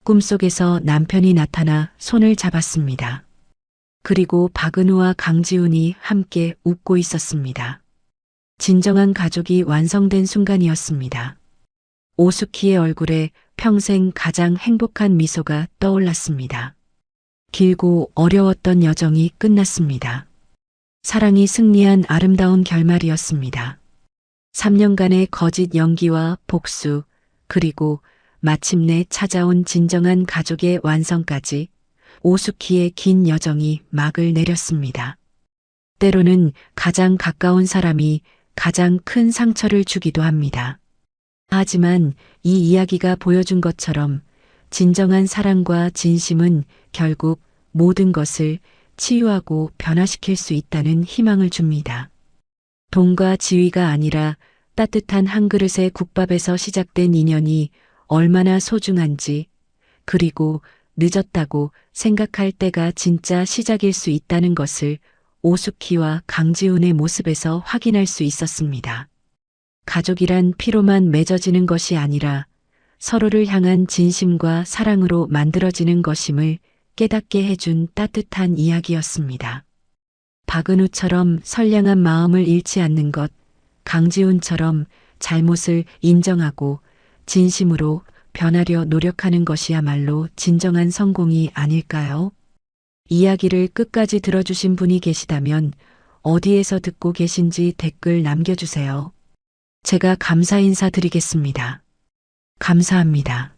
꿈속에서 남편이 나타나 손을 잡았습니다. 그리고 박은우와 강지훈이 함께 웃고 있었습니다. 진정한 가족이 완성된 순간이었습니다. 오수키의 얼굴에 평생 가장 행복한 미소가 떠올랐습니다. 길고 어려웠던 여정이 끝났습니다. 사랑이 승리한 아름다운 결말이었습니다. 3년간의 거짓 연기와 복수, 그리고 마침내 찾아온 진정한 가족의 완성까지 오수키의 긴 여정이 막을 내렸습니다. 때로는 가장 가까운 사람이 가장 큰 상처를 주기도 합니다. 하지만 이 이야기가 보여준 것처럼 진정한 사랑과 진심은 결국 모든 것을 치유하고 변화시킬 수 있다는 희망을 줍니다. 돈과 지위가 아니라 따뜻한 한 그릇의 국밥에서 시작된 인연이 얼마나 소중한지, 그리고 늦었다고 생각할 때가 진짜 시작일 수 있다는 것을 오수키와 강지훈의 모습에서 확인할 수 있었습니다. 가족이란 피로만 맺어지는 것이 아니라 서로를 향한 진심과 사랑으로 만들어지는 것임을 깨닫게 해준 따뜻한 이야기였습니다. 박은우처럼 선량한 마음을 잃지 않는 것, 강지훈처럼 잘못을 인정하고 진심으로 변하려 노력하는 것이야말로 진정한 성공이 아닐까요? 이야기를 끝까지 들어주신 분이 계시다면 어디에서 듣고 계신지 댓글 남겨주세요. 제가 감사 인사 드리겠습니다. 감사합니다.